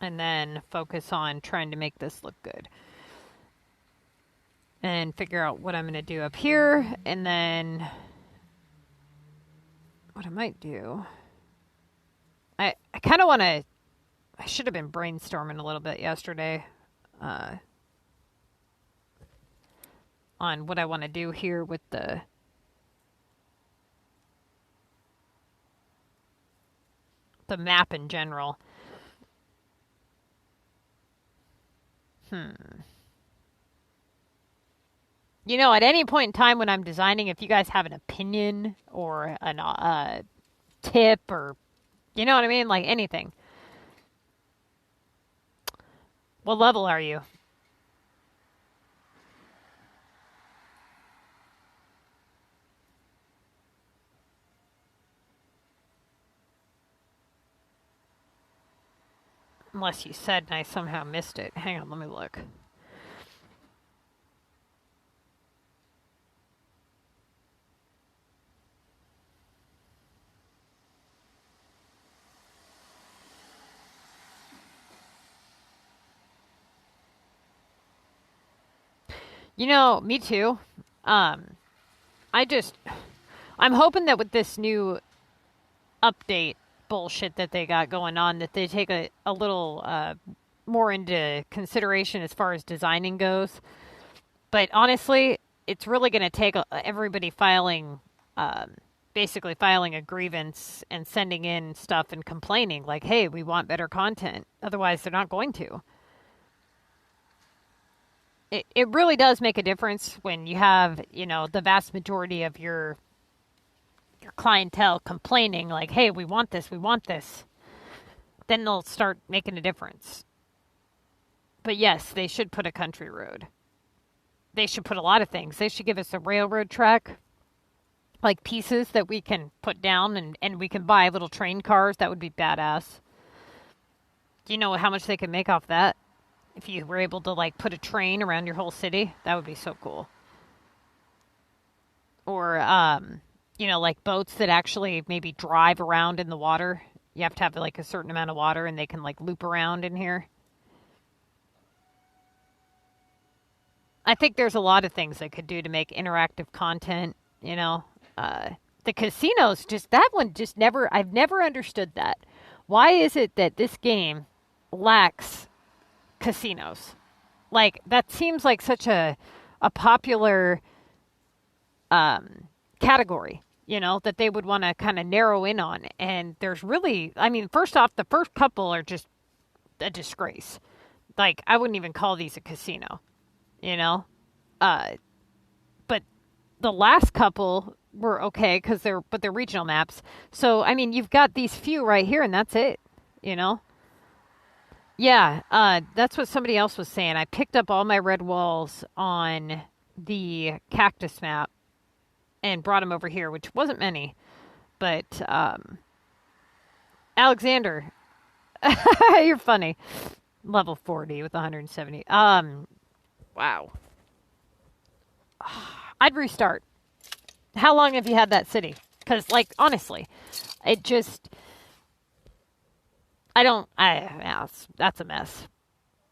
And then focus on trying to make this look good. And figure out what I'm going to do up here. And then what I might do. I kind of want to... I should have been brainstorming a little bit yesterday. On what I want to do here with the... the map in general. You know, at any point in time when I'm designing, if you guys have an opinion or a tip or, you know what I mean? Like anything. What level are you? Unless you said and I somehow missed it. Hang on, let me look. You know, me too. I'm hoping that with this new update bullshit that they got going on that they take a little more into consideration as far as designing goes. But honestly, it's really going to take everybody filing, basically filing a grievance and sending in stuff and complaining like, hey, we want better content. Otherwise, they're not going to. It really does make a difference when you have, the vast majority of your clientele complaining like, hey, we want this, we want this. Then they'll start making a difference. But yes, they should put a country road. They should put a lot of things. They should give us a railroad track, like pieces that we can put down and we can buy little train cars. That would be badass. Do you know how much they could make off that? If you were able to like put a train around your whole city, that would be so cool. Or, like boats that actually maybe drive around in the water. You have to have like a certain amount of water and they can like loop around in here. I think there's a lot of things they could do to make interactive content, The casinos, I've never understood that. Why is it that this game lacks casinos? Like, that seems like such a popular category, that they would want to kind of narrow in on. And there's really, first off, the first couple are just a disgrace. Like, I wouldn't even call these a casino. But the last couple were okay because they're regional maps. So, you've got these few right here and that's it, Yeah, that's what somebody else was saying. I picked up all my red walls on the cactus map and brought them over here, which wasn't many. But, Alexander, you're funny. Level 40 with 170. Wow. I'd restart. How long have you had that city? Because, honestly, it just... that's a mess.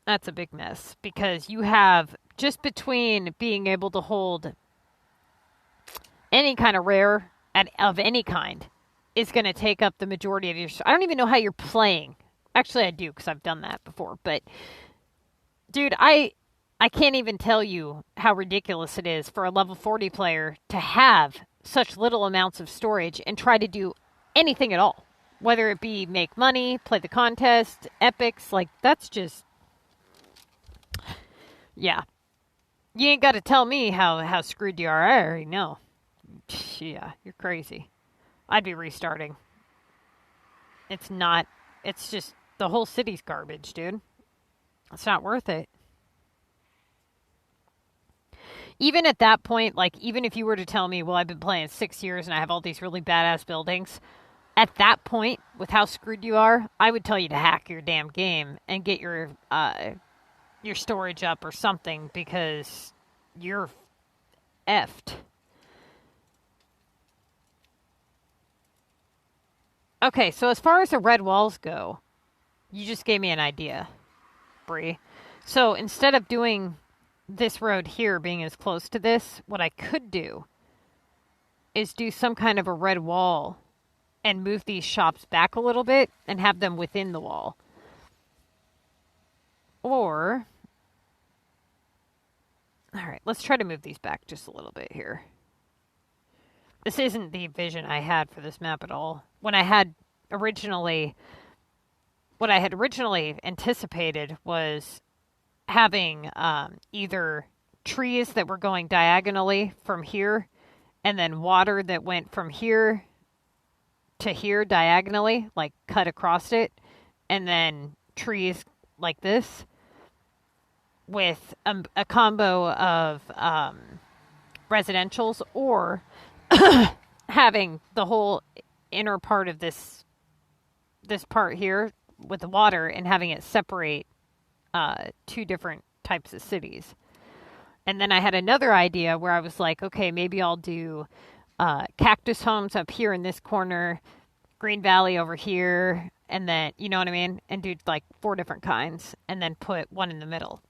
That's a big mess. Because you have, just between being able to hold any kind of rare of any kind, is going to take up the majority of your... I don't even know how you're playing. Actually, I do, because I've done that before. But, dude, I can't even tell you how ridiculous it is for a level 40 player to have such little amounts of storage and try to do anything at all. Whether it be make money, play the contest, epics, that's just... Yeah. You ain't got to tell me how screwed you are. I already know. Yeah, you're crazy. I'd be restarting. It's just, the whole city's garbage, dude. It's not worth it. Even at that point, even if you were to tell me, well, I've been playing 6 years and I have all these really badass buildings, at that point, with how screwed you are, I would tell you to hack your damn game and get your storage up or something, because you're effed. Okay, so as far as the red walls go, you just gave me an idea, Bree. So instead of doing this road here being as close to this, what I could do is do some kind of a red wall and move these shops back a little bit and have them within the wall. Or, all right, let's try to move these back just a little bit here. This isn't the vision I had for this map at all. What I had originally anticipated was having either trees that were going diagonally from here, and then water that went from here to here diagonally, cut across it, and then trees like this, with a combo of residentials, or having the whole inner part of this part here with the water and having it separate two different types of cities. And then I had another idea where I was like, okay, maybe I'll do cactus homes up here in this corner, Green Valley over here, and then, you know what I mean? And do 4 different kinds, and then put one in the middle.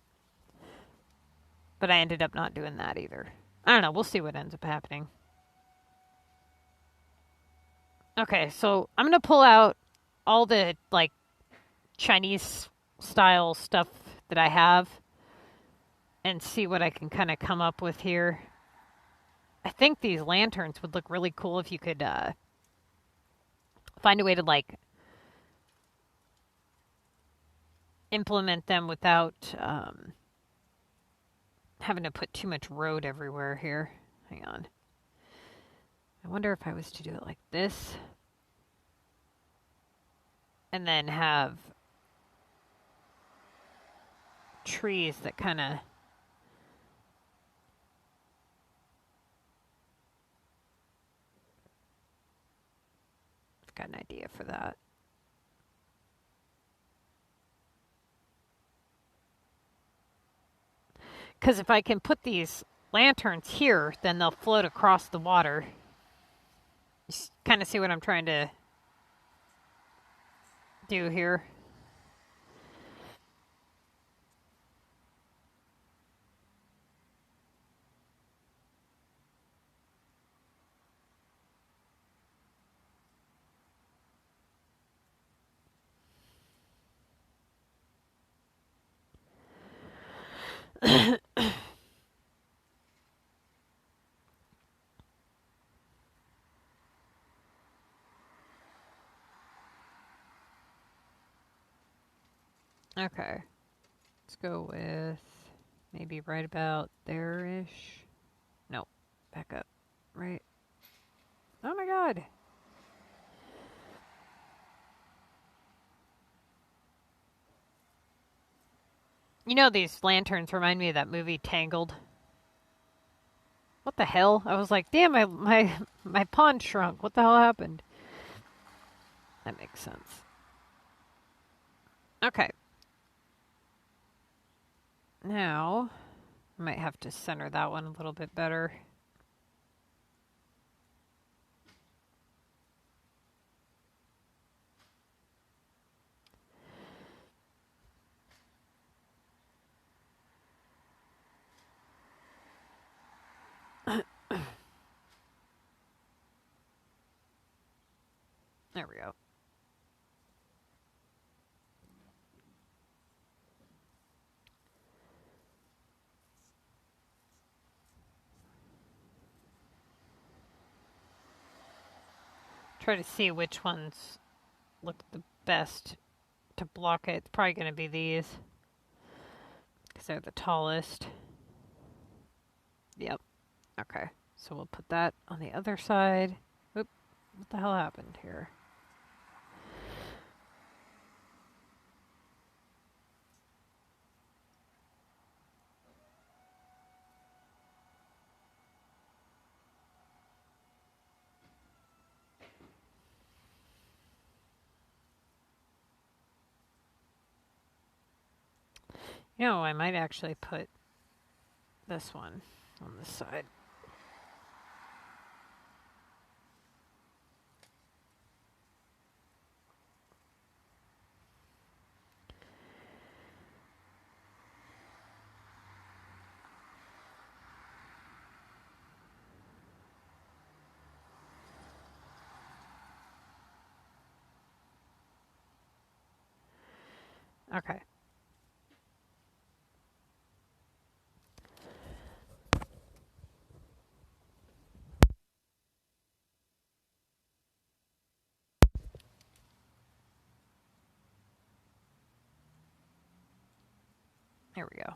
But I ended up not doing that either. I don't know. We'll see what ends up happening. Okay, so I'm going to pull out all the like Chinese style stuff that I have and see what I can kind of come up with here. I think these lanterns would look really cool if you could find a way to like implement them without having to put too much road everywhere here. Hang on. I wonder if I was to do it like this and then have trees that kind of I've got an idea for that. Because if I can put these lanterns here, then they'll float across the water. You kind of see what I'm trying to do here. Okay. Let's go with maybe right about there-ish. No, back up. Right. Oh my god. You know, these lanterns remind me of that movie Tangled. What the hell? I was like, damn, my pond shrunk. What the hell happened? That makes sense. Okay. Now, I might have to center that one a little bit better. There we go. Try to see which ones look the best to block it. It's probably going to be these because they're the tallest. Yep. Okay. So we'll put that on the other side. Oop. What the hell happened here? You know, I might actually put this one on this side. Okay. There we go.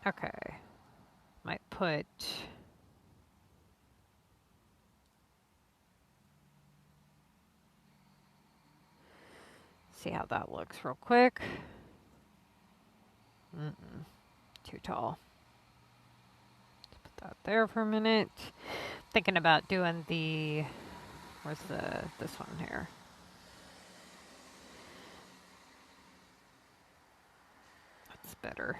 Okay. Might put... See how that looks real quick. Too tall. Let's put that there for a minute. Thinking about doing the... Where's this one here? better.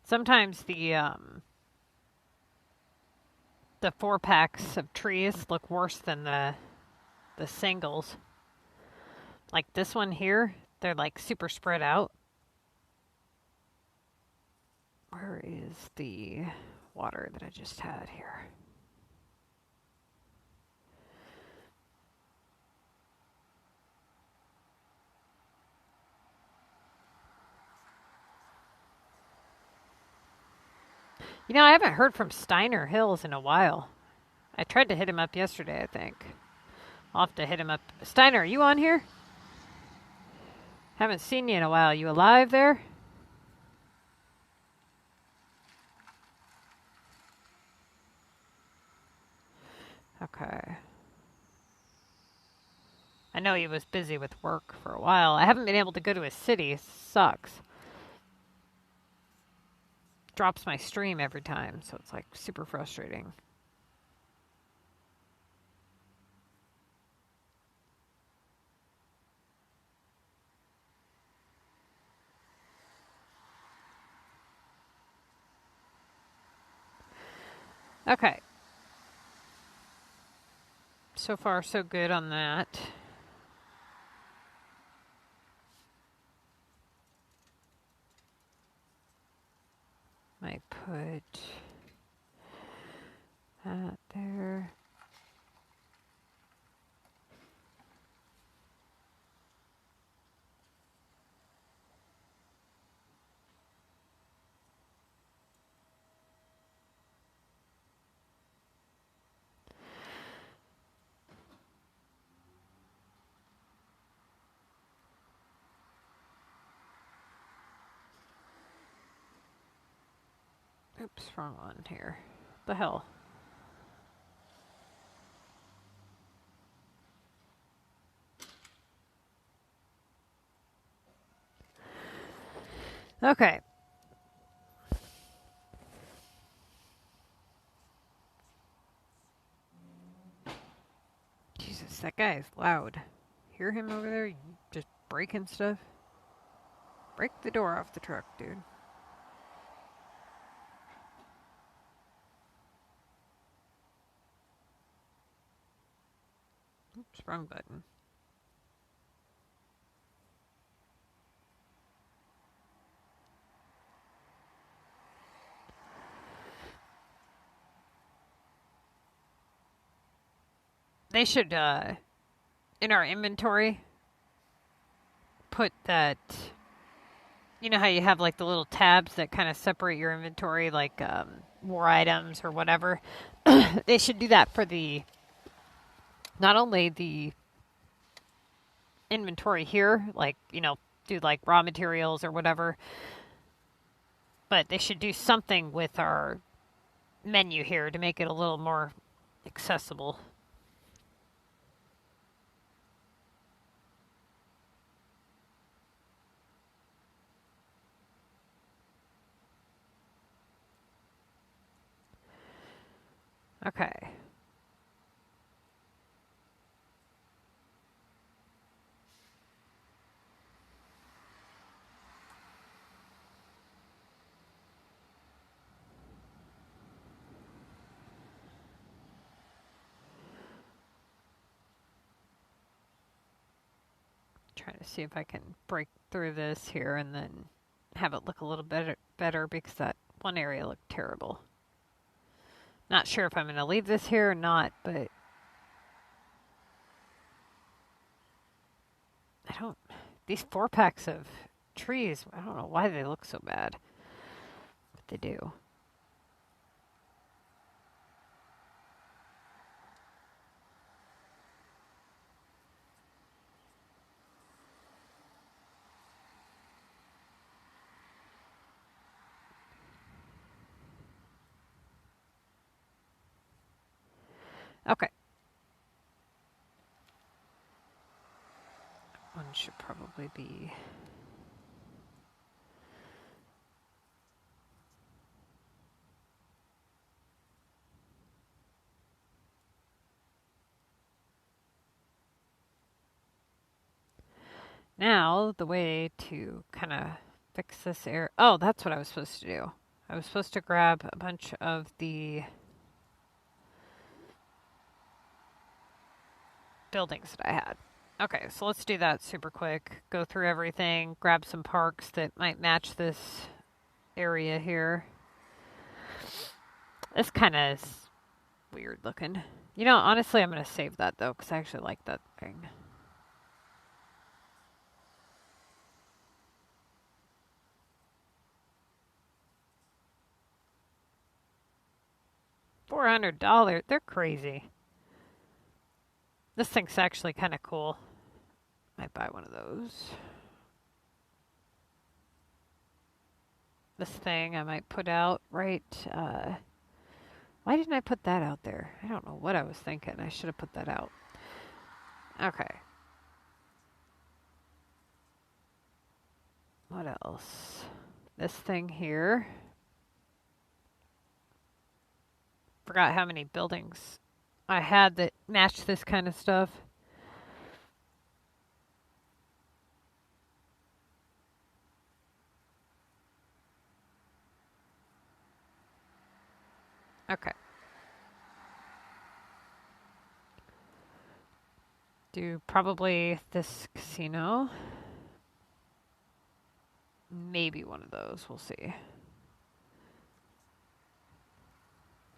Sometimes the 4-packs of trees look worse than the singles. Like this one here, they're like super spread out. Where is the water that I just had here? You know, I haven't heard from Steiner Hills in a while. I tried to hit him up yesterday, I think. I'll have to hit him up. Steiner, are you on here? Haven't seen you in a while. You alive there? Okay. I know he was busy with work for a while. I haven't been able to go to his city. It sucks. Drops my stream every time, so it's like super frustrating. Okay. So far, so good on that. Might put that there. Oops, wrong one here. The hell? Okay. Jesus, that guy is loud. Hear him over there? Just breaking stuff? Break the door off the truck, dude. Oops, wrong button. They should, in our inventory, put that. You know how you have like the little tabs that kind of separate your inventory, like war items or whatever? They should do that for the. Not only the inventory here, like, you know, do like raw materials or whatever, but they should do something with our menu here to make it a little more accessible. Okay. Trying to see if I can break through this here and then have it look a little better because that one area looked terrible. Not sure if I'm going to leave this here or not, but these 4-packs of trees, I don't know why they look so bad, but they do. Okay. One should probably be... Now, the way to kind of fix this area... Oh, that's what I was supposed to do. I was supposed to grab a bunch of the buildings that I had. Okay, so let's do that super quick. Go through everything, grab some parks that might match this area here. This kind of is weird looking. You know, honestly, I'm going to save that though, because I actually like that thing. $400. They're crazy. This thing's actually kind of cool. Might buy one of those. This thing I might put out right. Why didn't I put that out there? I don't know what I was thinking. I should have put that out. Okay. What else? This thing here. Forgot how many buildings I had that matched this kind of stuff. Okay. Do probably this casino. Maybe one of those. We'll see.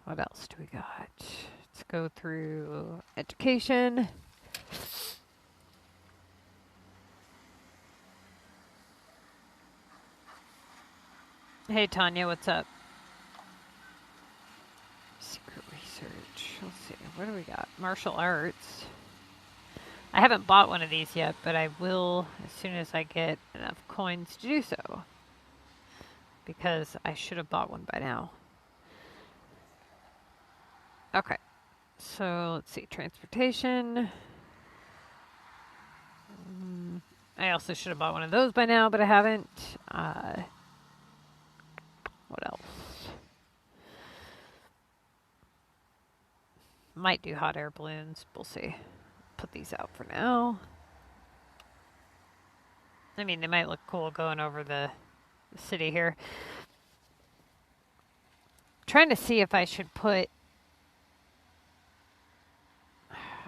What else do we got? Let's go through education. Hey, Tanya, what's up? Secret research. Let's see. What do we got? Martial arts. I haven't bought one of these yet, but I will as soon as I get enough coins to do so. Because I should have bought one by now. Okay. So, let's see. Transportation. I also should have bought one of those by now, but I haven't. What else? Might do hot air balloons. We'll see. Put these out for now. I mean, they might look cool going over the city here. Trying to see if I should put...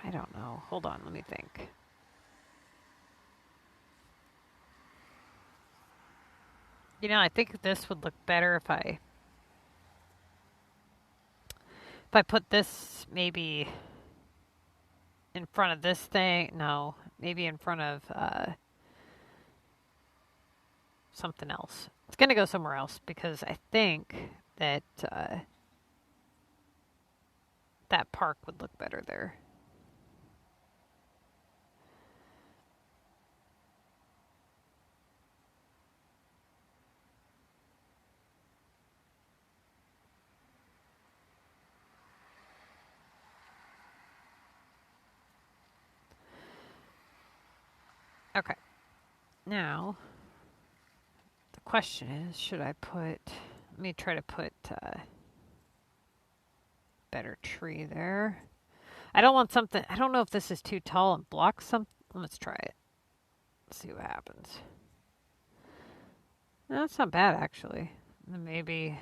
I don't know. Hold on, let me think. You know, I think this would look better if I put this maybe in front of this thing. No, maybe in front of something else. It's going to go somewhere else because I think that that park would look better there. Okay. Now, the question is, should I put... Let me try to put better tree there. I don't want something... I don't know if this is too tall and blocks some... Let's try it. Let's see what happens. No, that's not bad, actually. Maybe...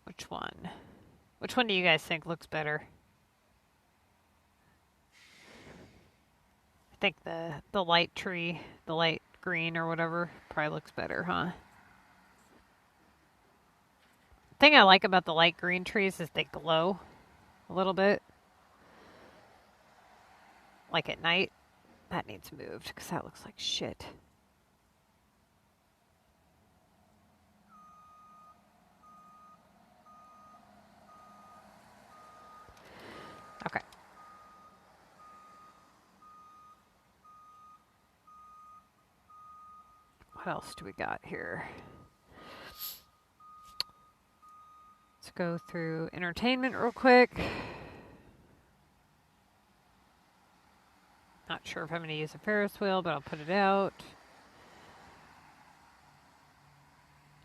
Which one? Which one do you guys think looks better? I think the light tree, the light green or whatever, probably looks better, huh? The thing I like about the light green trees is they glow a little bit. Like at night. That needs moved because that looks like shit. Okay. what else do we got here? Let's go through entertainment real quick. Not sure if I'm going to use a Ferris wheel, but I'll put it out.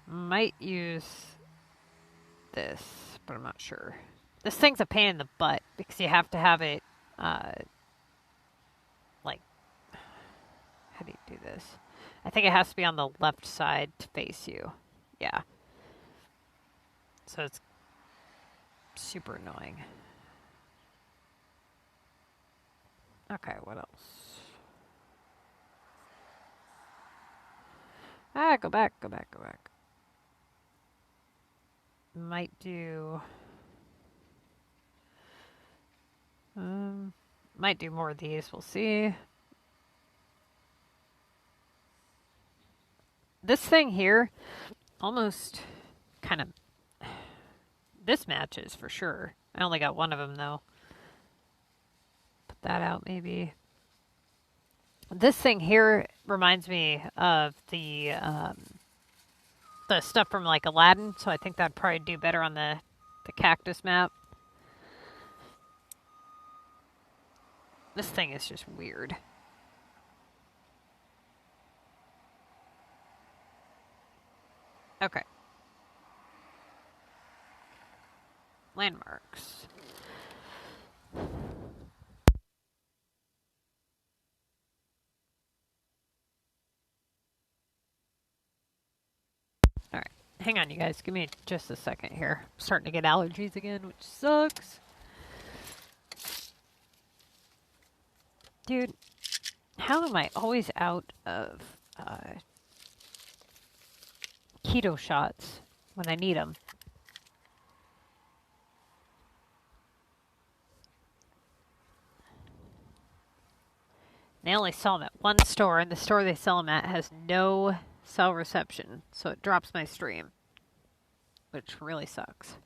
Might use this, but I'm not sure. This thing's a pain in the butt because you have to have it, like, how do you do this? I think it has to be on the left side to face you. Yeah. So it's super annoying. Okay, what else? Ah, go back. Might do... might do more of these, we'll see. This thing here, almost kind of... This matches for sure. I only got one of them though. Put that out maybe. This thing here reminds me of the stuff from like Aladdin, so I think that'd probably do better on the cactus map. This thing is just weird. Okay. Landmarks. Alright, hang on you guys, give me just a second here. I'm starting to get allergies again, which sucks. Dude, how am I always out of keto shots when I need them? They only sell them at one store, and the store they sell them at has no cell reception, so it drops my stream, which really sucks.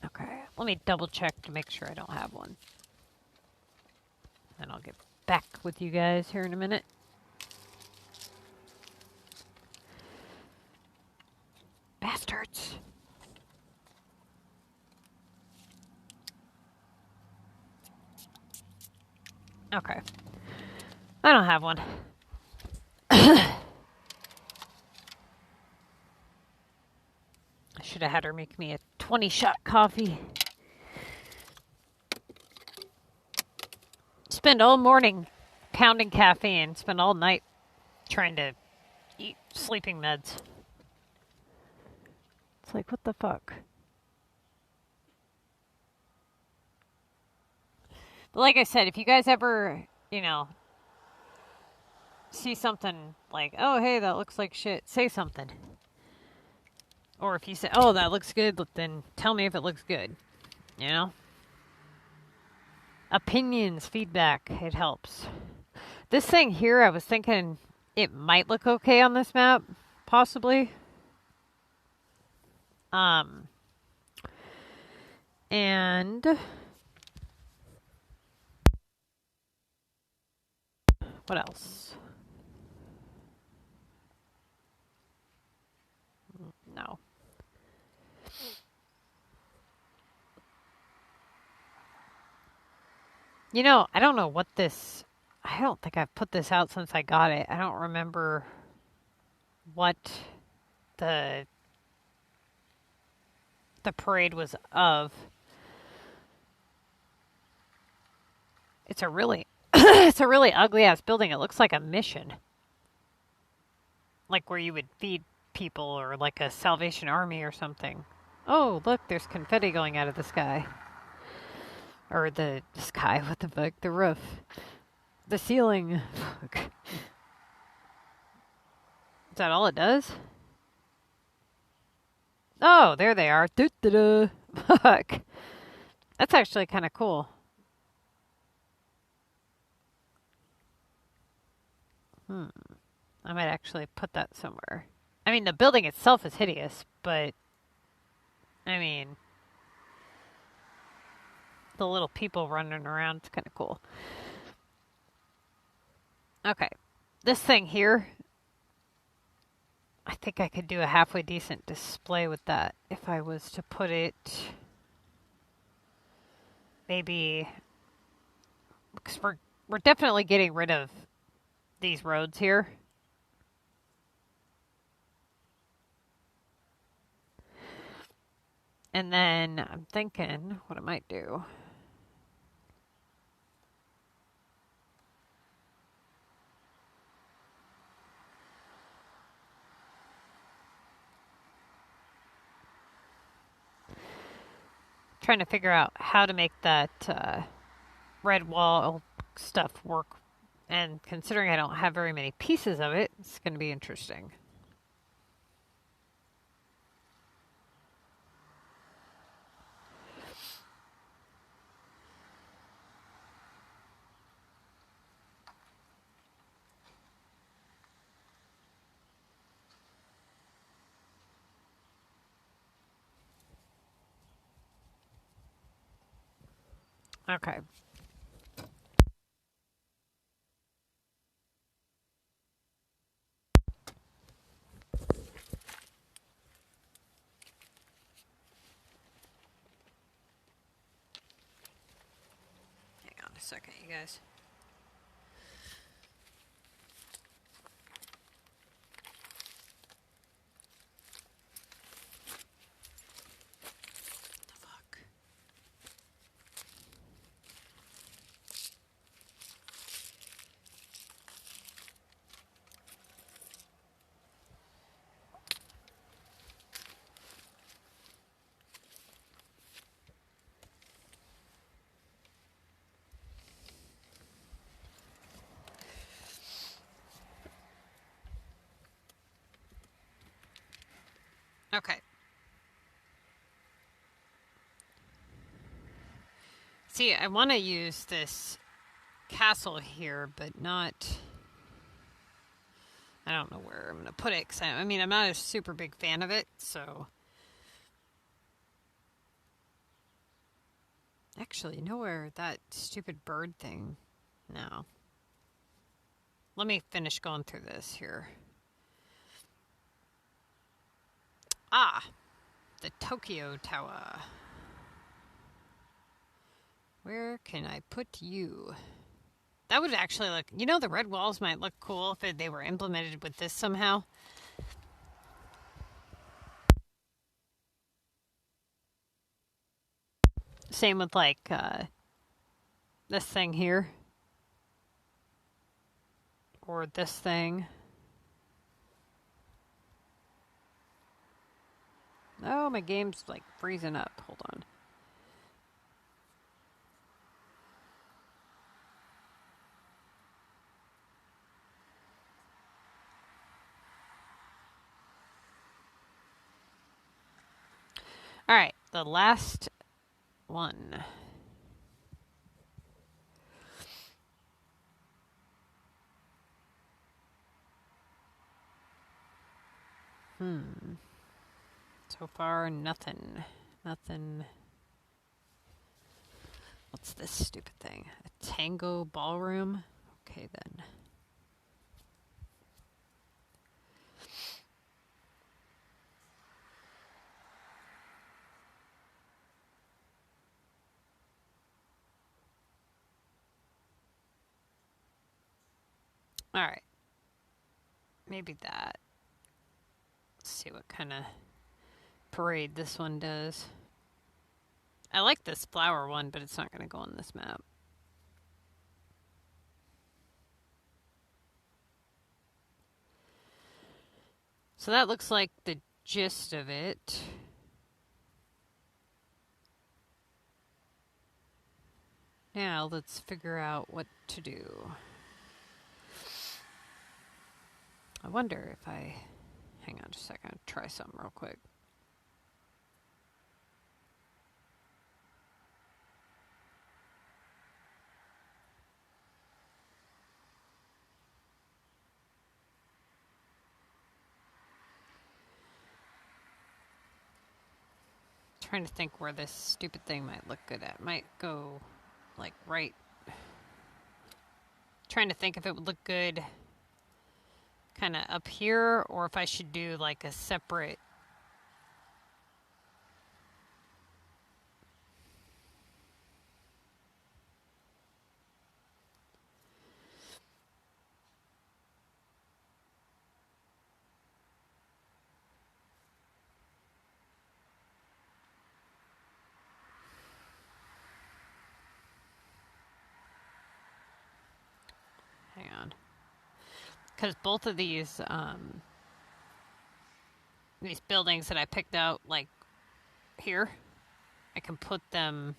Okay, let me double check to make sure I don't have one. And I'll get back with you guys here in a minute. Bastards. Okay. I don't have one. I should have had her make me a 20-shot coffee. Spend all morning pounding caffeine. Spend all night trying to eat sleeping meds. It's like, what the fuck? But like I said, if you guys ever, you know, see something like, oh, hey, that looks like shit, say something. Or if you say, oh, that looks good, then tell me if it looks good. You know? Opinions, feedback, it helps. This thing here, I was thinking it might look okay on this map, possibly. And what else? No. You know, I don't know what this... I don't think I've put this out since I got it. I don't remember what the parade was of. It's a really... it's a really ugly-ass building. It looks like a mission. Like where you would feed people or like a Salvation Army or something. Oh, look, there's confetti going out of the sky. Or the sky, what the fuck? The roof. The ceiling. Fuck. Is that all it does? Oh, there they are. Doo-doo-doo. Fuck. That's actually kind of cool. I might actually put that somewhere. I mean, the building itself is hideous, but... I mean... the little people running around, it's kind of cool. Okay. This thing here, I think I could do a halfway decent display with that if I was to put it maybe, because we're definitely getting rid of these roads here. And then I'm thinking what I might do. Trying to figure out how to make that red wall stuff work. And considering I don't have very many pieces of it, it's going to be interesting. Okay. Hang on a second, you guys. Okay. See, I want to use this castle here, but not... I don't know where I'm going to put it, because I mean, I'm not a super big fan of it, so... Actually, you know where that stupid bird thing... No. Let me finish going through this here. Ah! The Tokyo Tower. Where can I put you? That would actually look... You know, the red walls might look cool if they were implemented with this somehow. Same with, like, this thing here. Or this thing. Oh, my game's, like, freezing up. Hold on. All right, the last one. So far, nothing. Nothing. What's this stupid thing? A tango ballroom? Okay, then. All right. Maybe that. Let's see what kind of parade this one does. I like this flower one, but it's not going to go on this map. So that looks like the gist of it. Now let's figure out what to do. I wonder if I... Hang on just a second. Try something real quick. Trying to think where this stupid thing might look good at. Might go like right... trying to think if it would look good kind of up here or if I should do like a separate. Hang on. Because both of these buildings that I picked out, like here, I can put them,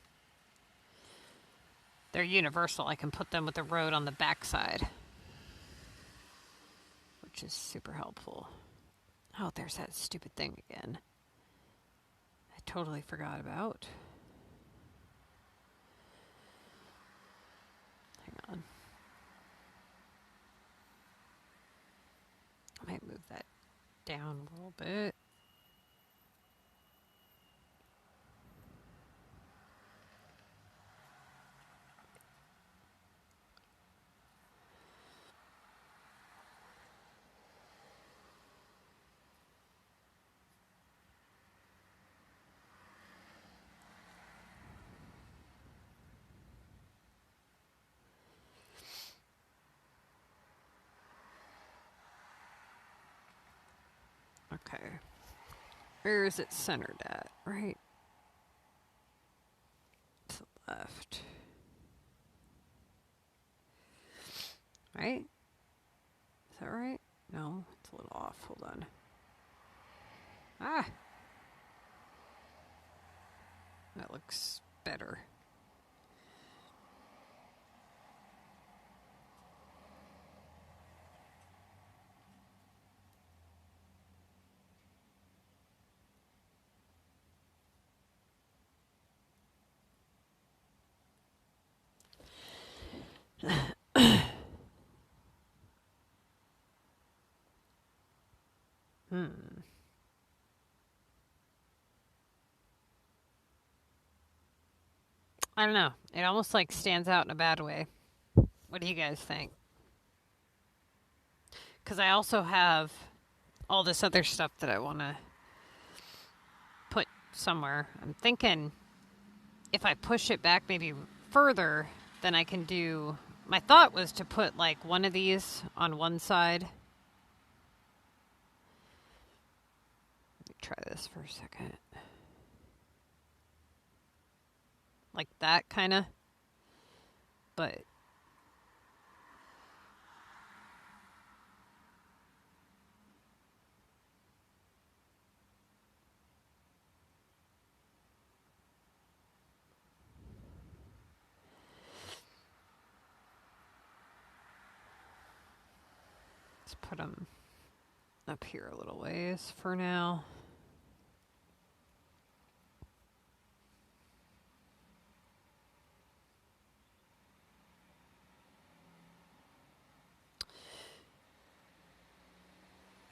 they're universal. I can put them with the road on the backside, which is super helpful. Oh, there's that stupid thing again. I totally forgot about. Hang on. I might move that down a little bit. Okay. Where is it centered at? Right to the left. Right? Is that right? No, it's a little off. Hold on. Ah! That looks better. I don't know. It almost like stands out in a bad way. What do you guys think? Because I also have all this other stuff that I want to put somewhere. I'm thinking if I push it back maybe further, then I can do... My thought was to put like one of these on one side. Let me try this for a second. Like that kind of. But let's put them up here a little ways for now.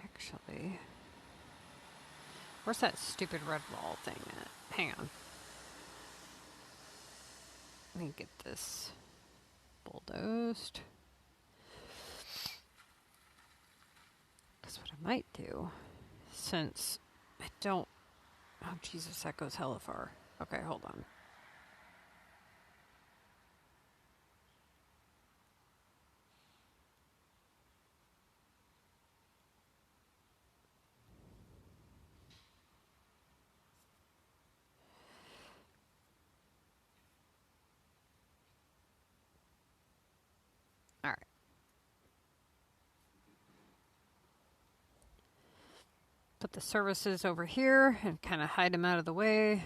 Actually, where's that stupid red wall thing at? Hang on. Let me get this bulldozed. That's what I might do, since I don't... Oh, Jesus, that goes hella far. Okay, hold on. All right. Put the services over here and kind of hide them out of the way.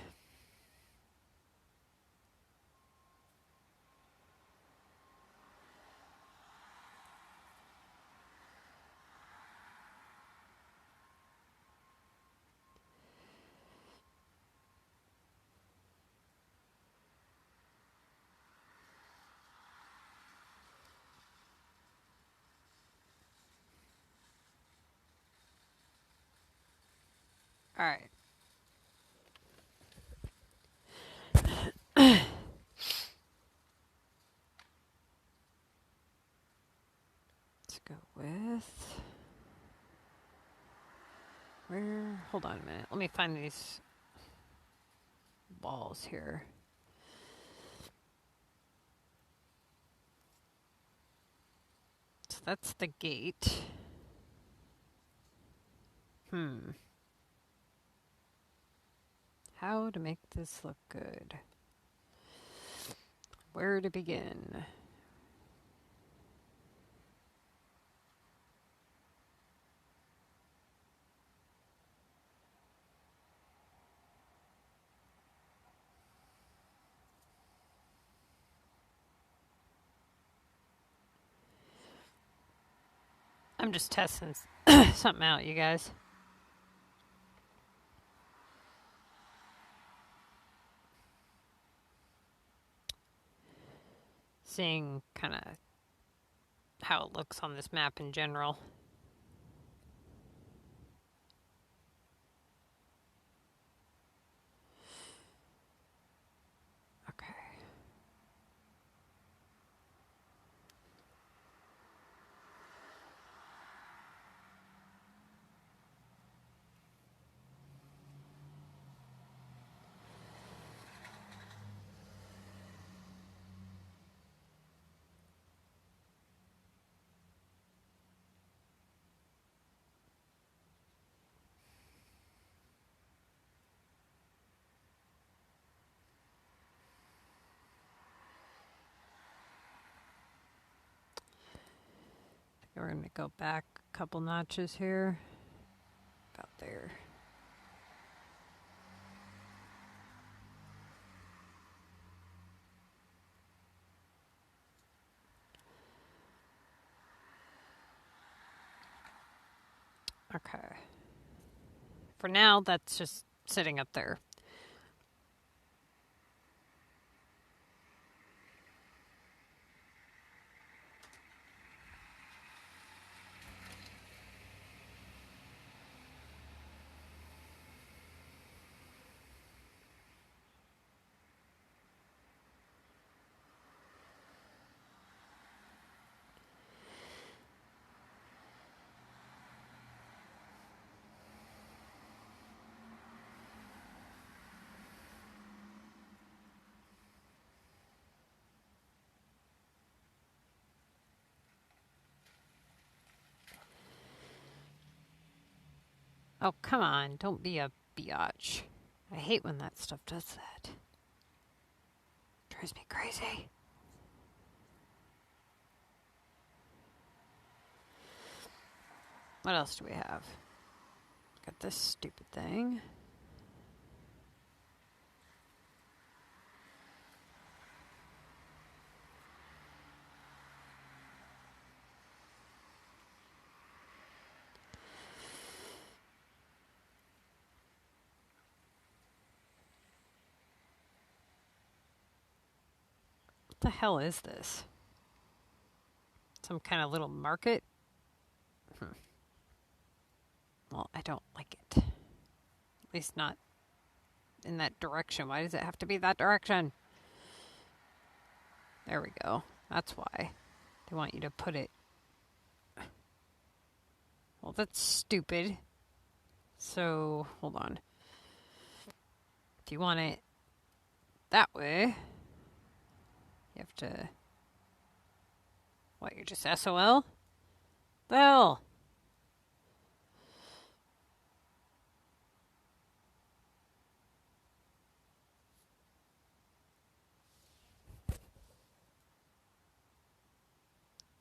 All right. Let's go with... Where? Hold on a minute. Let me find these walls here. So that's the gate. How to make this look good? Where to begin? I'm just testing something out, you guys. Seeing kind of how it looks on this map in general. Okay. We're going to go back a couple notches here. About there. Okay. For now, that's just sitting up there. Oh, come on. Don't be a biatch. I hate when that stuff does that. Drives me crazy. What else do we have? Got this stupid thing. What the hell is this? Some kind of little market? Well, I don't like it. At least not in that direction. Why does it have to be that direction? There we go. That's why. They want you to put it... Well, that's stupid. So, hold on. If you want it that way, you have to... What, you're just SOL? The hell?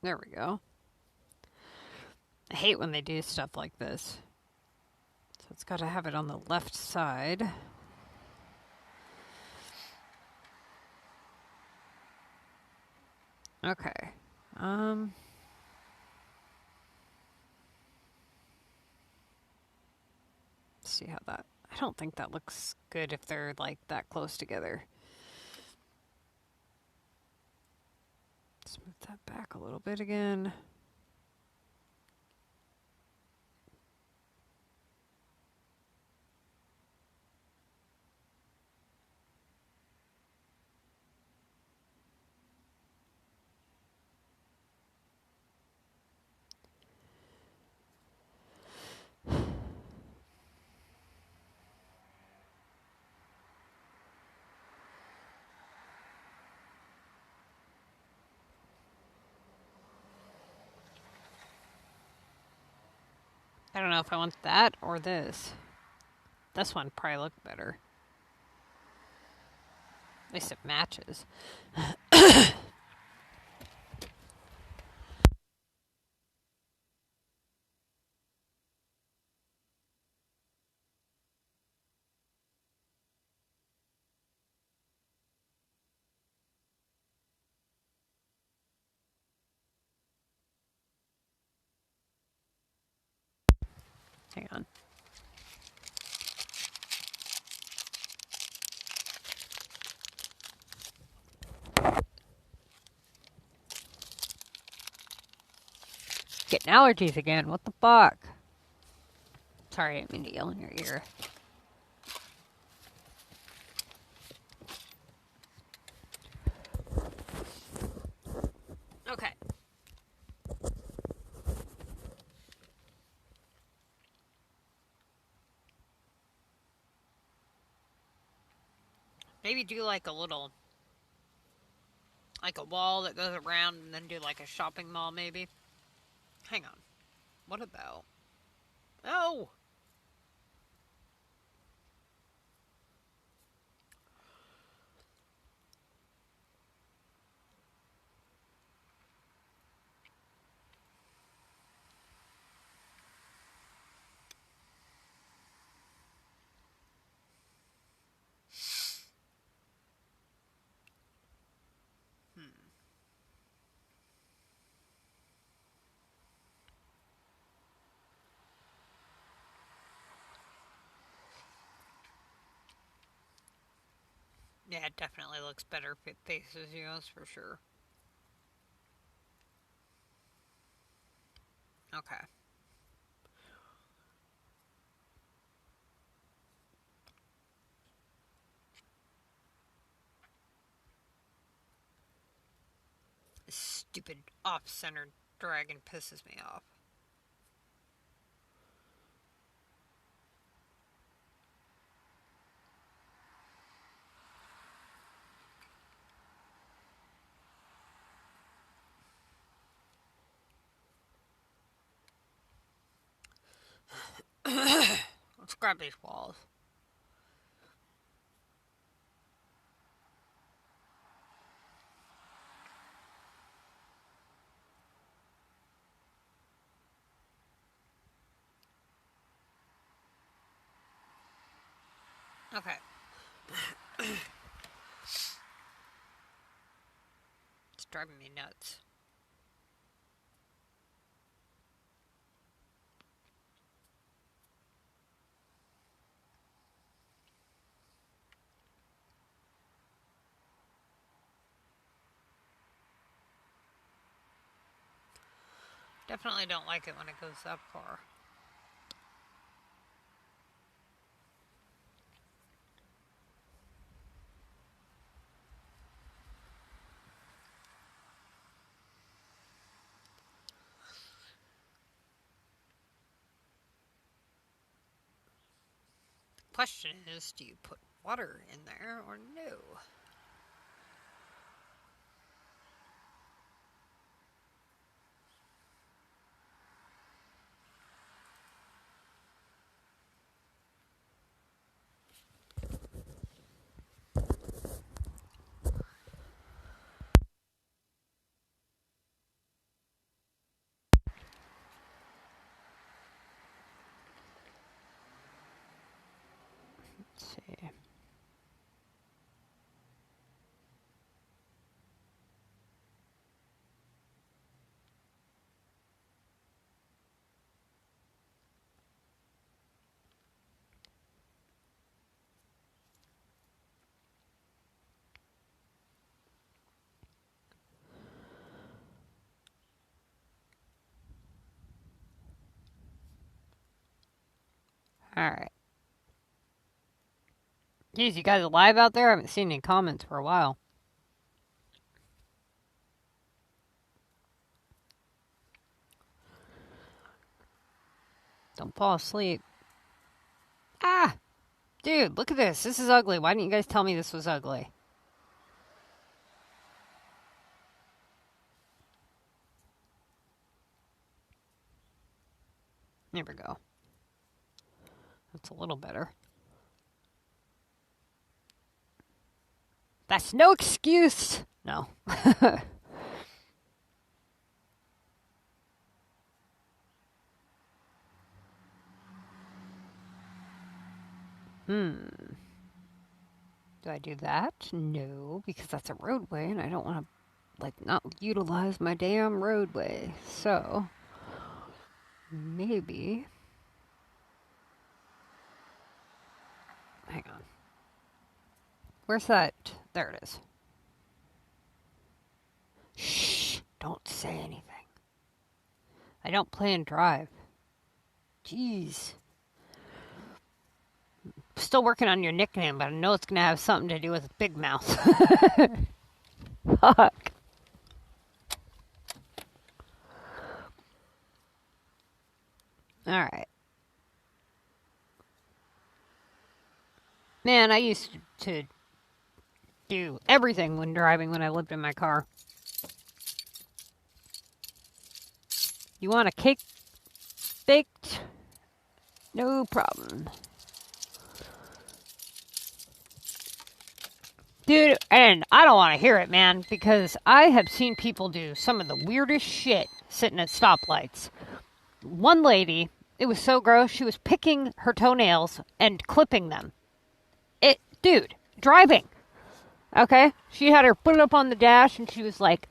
There we go. I hate when they do stuff like this. So it's got to have it on the left side. Okay. See how that... I don't think that looks good if they're like that close together. Let's move that back a little bit again. know if I want that or this. This one probably look better. At least it matches. Hang on. Getting allergies again. What the fuck? Sorry, I didn't mean to yell in your ear. Okay. Maybe do like a little, like a wall that goes around and then do like a shopping mall maybe. Hang on. What about? Oh! Yeah, it definitely looks better if it faces you, that's for sure. Okay. This stupid off-center dragon pisses me off. Let's grab these walls. Okay. It's driving me nuts. Definitely don't like it when it goes that far. Question is, do you put water in there or no? Let's see. Alright. Geez, you guys alive out there? I haven't seen any comments for a while. Don't fall asleep. Ah! Dude, look at this. This is ugly. Why didn't you guys tell me this was ugly? There we go. That's a little better. That's no excuse. No. Do I do that? No, because that's a roadway and I don't want to, like, not utilize my damn roadway. So, maybe. Hang on. Where's that? There it is. Shh! Don't say anything. I don't play and drive. Jeez. Still working on your nickname, but I know it's going to have something to do with Big Mouth. Fuck. Alright. Man, I used to do everything when driving when I lived in my car. You want a cake baked? No problem. Dude, and I don't want to hear it, man, because I have seen people do some of the weirdest shit sitting at stoplights. One lady, it was so gross, she was picking her toenails and clipping them. Dude, driving. Okay? She had her foot up on the dash and she was like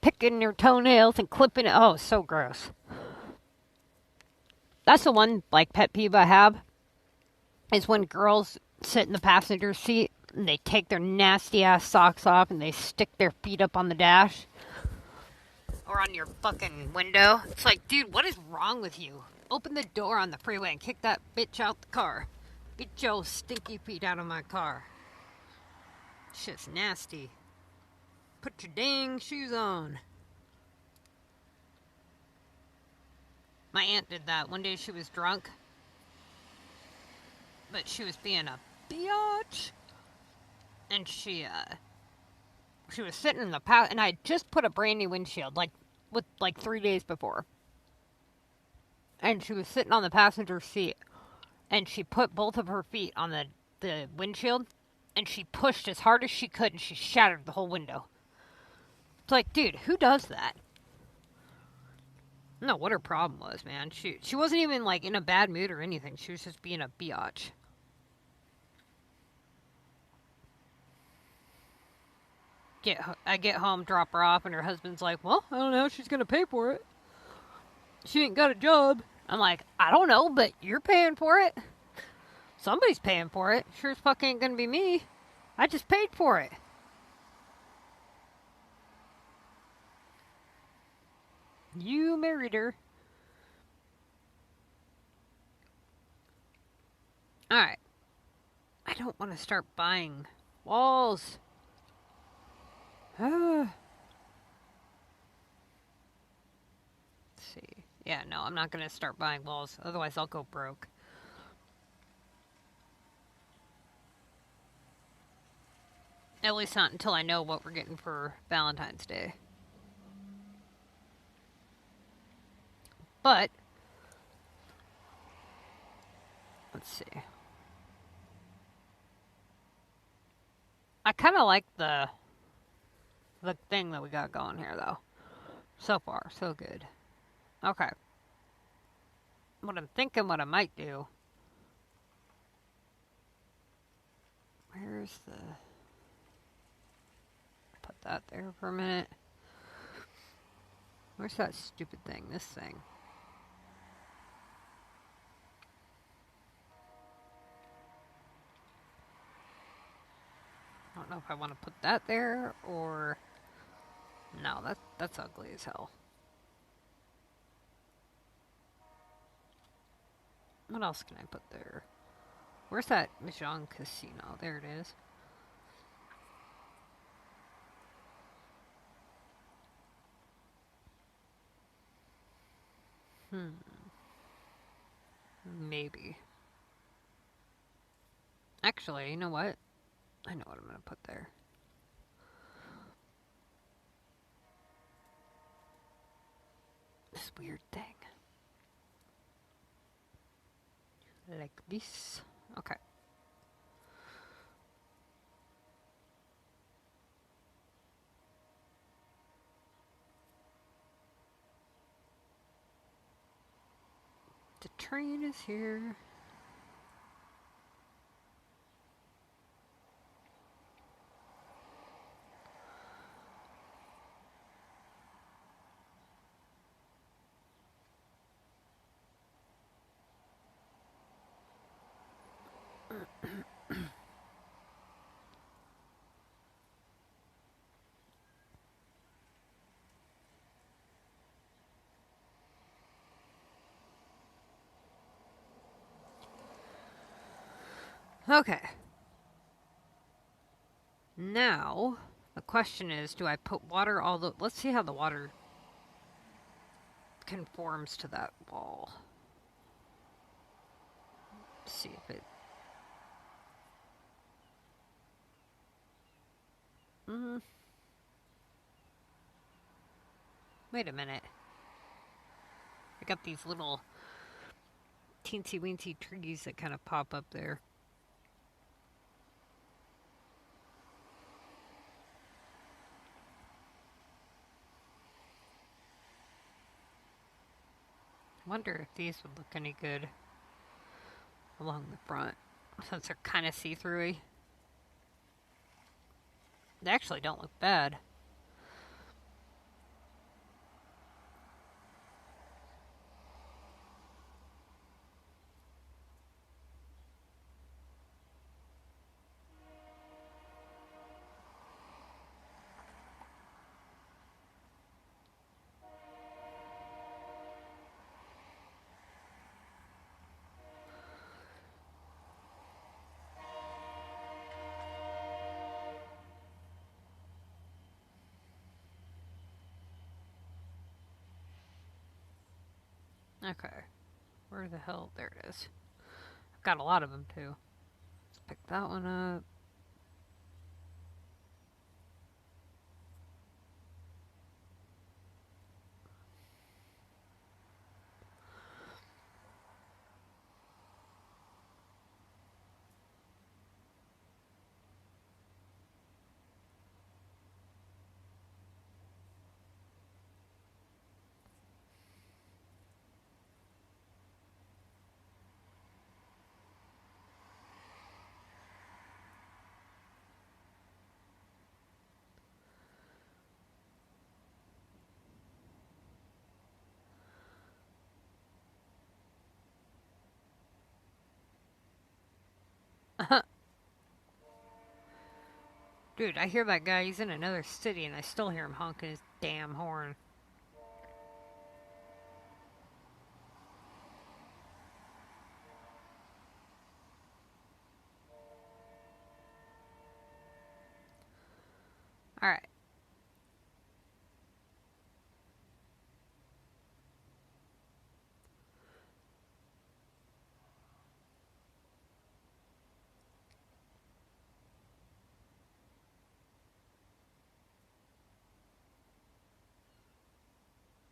picking her toenails and clipping it. Oh, so gross. That's the one, like, pet peeve I have, is when girls sit in the passenger seat and they take their nasty ass socks off and they stick their feet up on the dash or on your fucking window. It's like, dude, what is wrong with you? Open the door on the freeway and kick that bitch out the car. Get your stinky feet out of my car. Shit's nasty. Put your dang shoes on. My aunt did that. One day she was drunk, but she was being a biatch. And she was sitting in the and I just put a brand new windshield, like 3 days before. And she was sitting on the passenger seat, and she put both of her feet on the windshield, and she pushed as hard as she could, and she shattered the whole window. It's like, dude, who does that? I don't know what her problem was, man. She wasn't even, like, in a bad mood or anything. She was just being a biatch. I get home, drop her off, and her husband's like, well, I don't know, she's gonna pay for it. She ain't got a job. I'm like, I don't know, but you're paying for it. Somebody's paying for it. Sure as fuck ain't gonna be me. I just paid for it. You married her. Alright. I don't want to start buying walls. Let's see. Yeah, no, I'm not going to start buying walls. Otherwise, I'll go broke. At least not until I know what we're getting for Valentine's Day. But, let's see. I kind of like the thing that we got going here, though. So far, so good. Okay. What I'm thinking, what I might do. Where's the... Put that there for a minute. Where's that stupid thing? This thing. I don't know if I want to put that there or... No, that's ugly as hell. What else can I put there? Where's that MissyAnne Casino? There it is. Maybe. Actually, you know what? I know what I'm going to put there. This weird thing. Like this. Okay. The train is here. Okay. Now, the question is, do I put water all the... Let's see how the water conforms to that wall. Let's see if it... Wait a minute. I got these little teensy-weensy trees that kind of pop up there. I wonder if these would look any good along the front, since they're kind of see-throughy. They actually don't look bad. Okay. Where the hell? There it is. I've got a lot of them, too. Let's pick that one up. Dude, I hear that guy. He's in another city, and I still hear him honking his damn horn. Alright.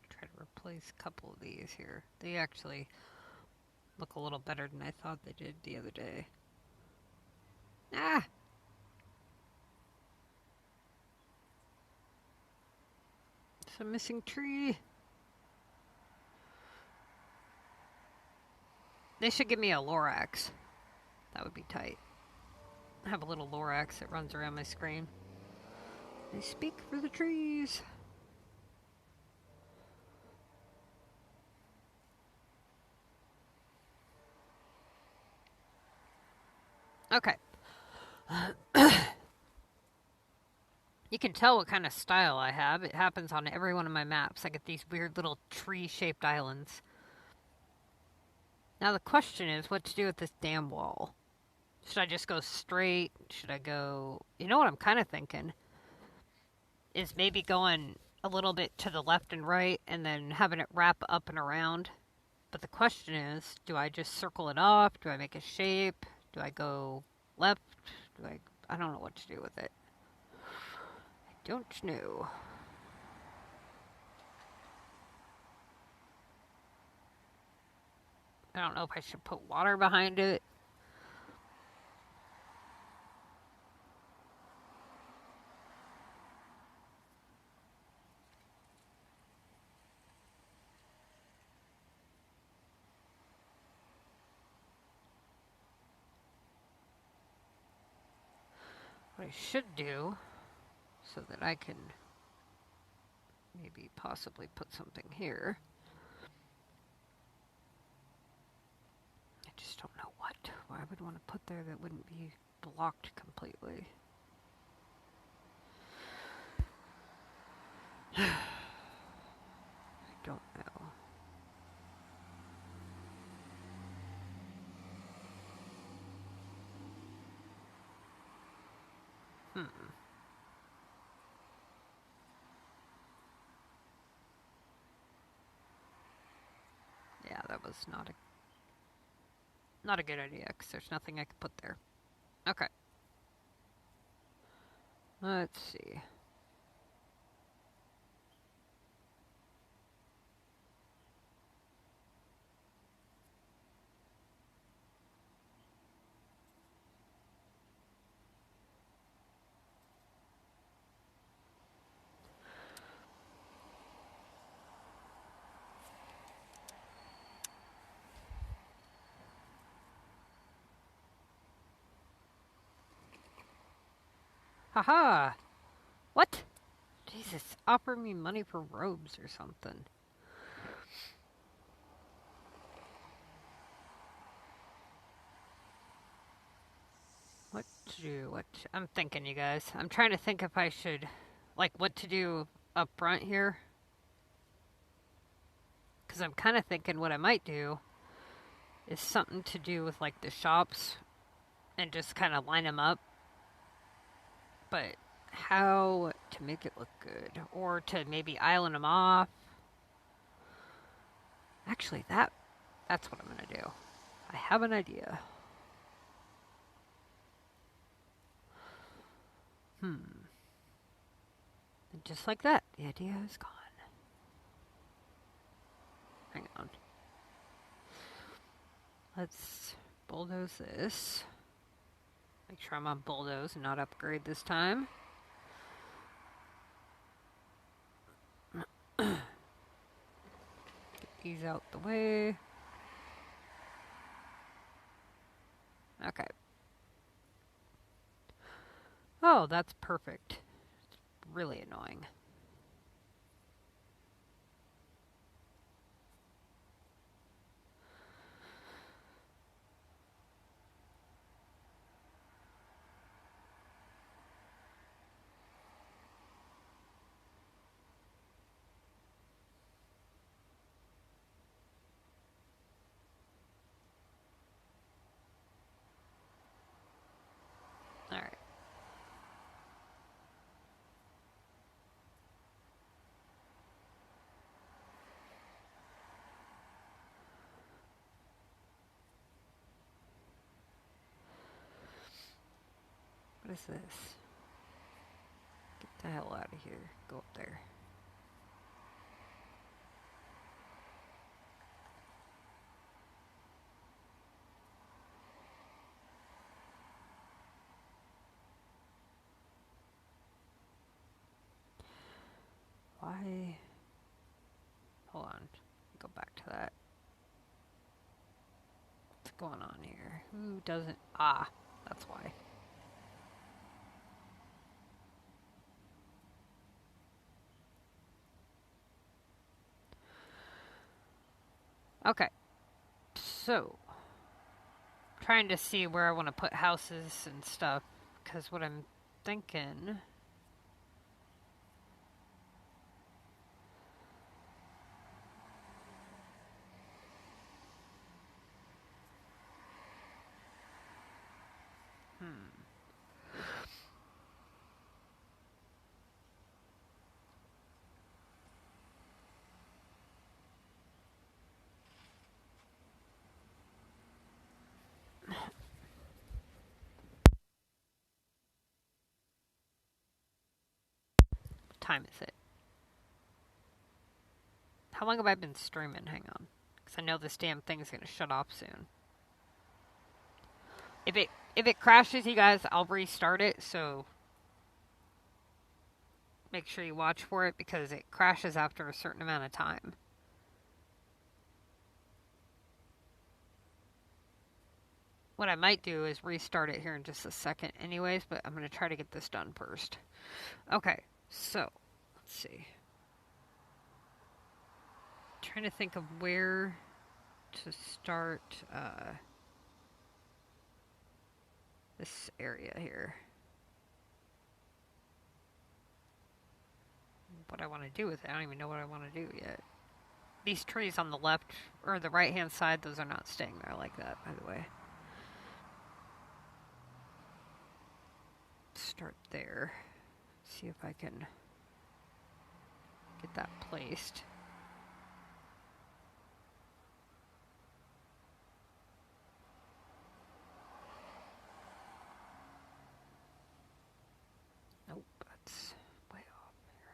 Try to replace a couple of these here. They actually look a little better than I thought they did the other day. Ah! It's a missing tree. They should give me a Lorax. That would be tight. I have a little Lorax that runs around my screen. They speak for the trees. Okay. You can tell what kind of style I have. It happens on every one of my maps. I get these weird little tree-shaped islands. Now the question is what to do with this damn wall. Should I just go straight? Should I go... You know what I'm kind of thinking? Is maybe going a little bit to the left and right and then having it wrap up and around. But the question is, do I just circle it off? Do I make a shape? Do I go left? I don't know what to do with it. I don't know. I don't know if I should put water behind it. What I should do, so that I can maybe possibly put something here. I just don't know what I would want to put there that wouldn't be blocked completely. I don't know. Yeah, that was not a good idea, because there's nothing I could put there. Okay. Let's see. Haha! What? Jesus, offer me money for robes or something. What to do? I'm thinking, you guys. I'm trying to think if I should, like, what to do up front here. Because I'm kind of thinking what I might do is something to do with, like, the shops and just kind of line them up. But how to make it look good, or to maybe island them off. Actually, that's what I'm going to do. I have an idea. And just like that, the idea is gone. Hang on. Let's bulldoze this. Make sure I'm on bulldoze and not upgrade this time. Get these out the way. Okay. Oh, that's perfect. It's really annoying. All right. What is this? Get the hell out of here. Go up there. Why? Hold on. Go back to that. What's going on here? Who doesn't? Ah, that's why. Okay. So, trying to see where I want to put houses and stuff, because what I'm thinking... What time is it? How long have I been streaming? Hang on. Because I know this damn thing's going to shut off soon. If it crashes, you guys, I'll restart it, so make sure you watch for it because it crashes after a certain amount of time. What I might do is restart it here in just a second anyways, but I'm going to try to get this done first. Okay, so let's see. I'm trying to think of where to start this area here. What I want to do with it, I don't even know what I want to do yet. These trees on the left or the right hand side, those are not staying there like that, by the way. Start there. See if I can get that placed. Nope, that's way off here.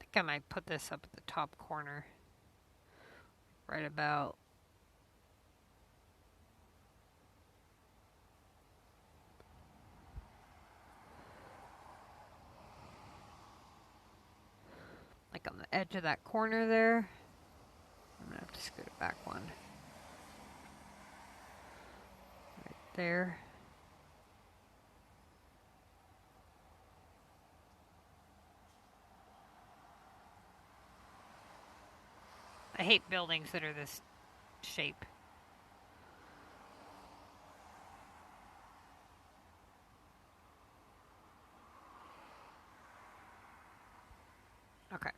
I think I might put this up at the top corner. Right about like on the edge of that corner there. I'm gonna have to scoot it back one. Right there. I hate buildings that are this shape. Okay.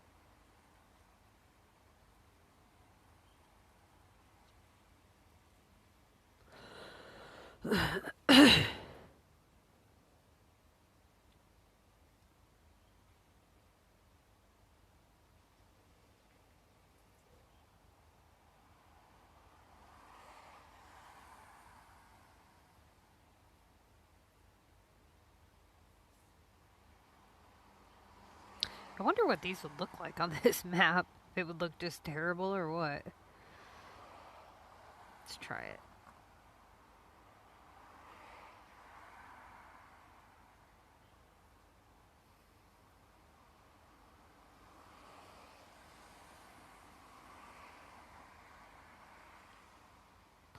I wonder what these would look like on this map. If it would look just terrible or what. Let's try it.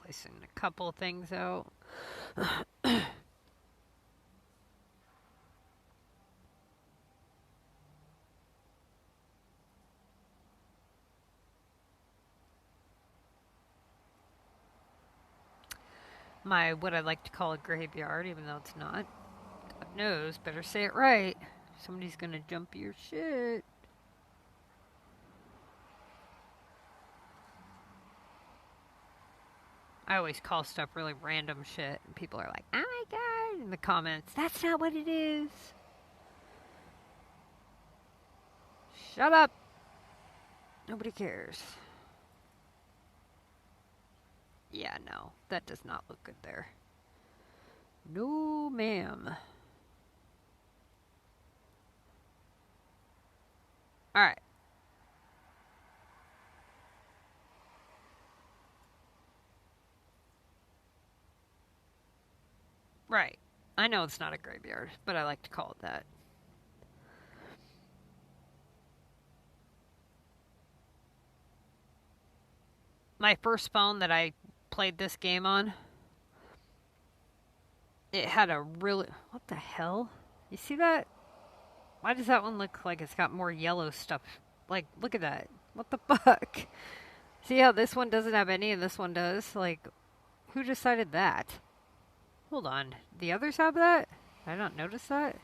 Placing a couple of things out. My, what I like to call a graveyard, even though it's not. God knows, better say it right. Somebody's gonna jump your shit. I always call stuff really random shit, and people are like, oh my god, in the comments, that's not what it is. Shut up. Nobody cares. Yeah, no, that does not look good there. No, ma'am. Alright. Right. I know it's not a graveyard, but I like to call it that. My first phone that I played this game on, it had a really... What the hell? You see that? Why does that one look like it's got more yellow stuff? Like, look at that. What the fuck? See how this one doesn't have any and this one does? Like, who decided that? Hold on. The others have that? Did I not notice that?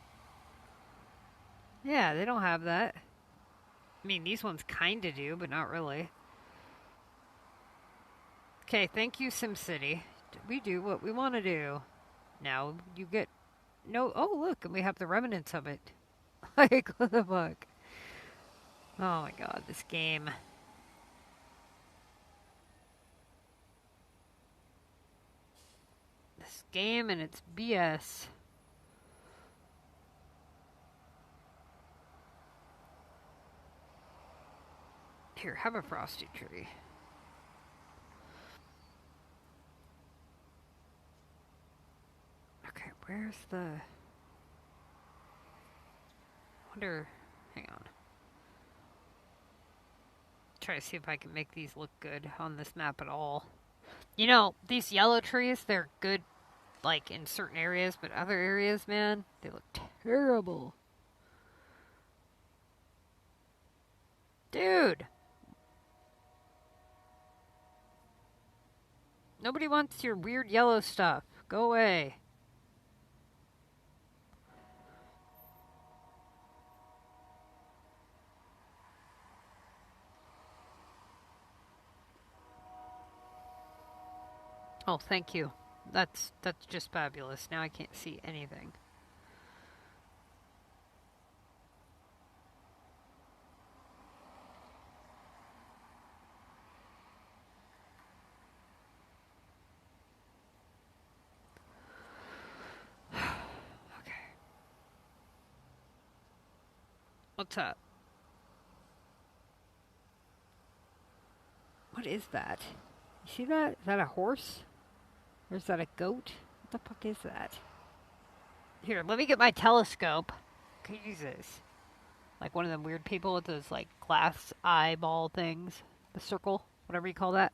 Yeah, they don't have that. I mean, these ones kinda do, but not really. Okay, thank you, SimCity. We do what we want to do. Now you get no... Oh, look, and we have the remnants of it. Like, what the fuck? Oh my god, this game. This game and its BS. Here, have a frosty tree. Okay, where's the... I wonder... Hang on. Try to see if I can make these look good on this map at all. You know, these yellow trees, they're good, like, in certain areas, but other areas, man, they look terrible. Dude! Nobody wants your weird yellow stuff. Go away. Oh, thank you. That's just fabulous. Now I can't see anything. Okay. What's up? What is that? You see that? Is that a horse? Or is that a goat? What the fuck is that? Here, let me get my telescope. Jesus. Like one of them weird people with those, like, glass eyeball things. The circle, whatever you call that.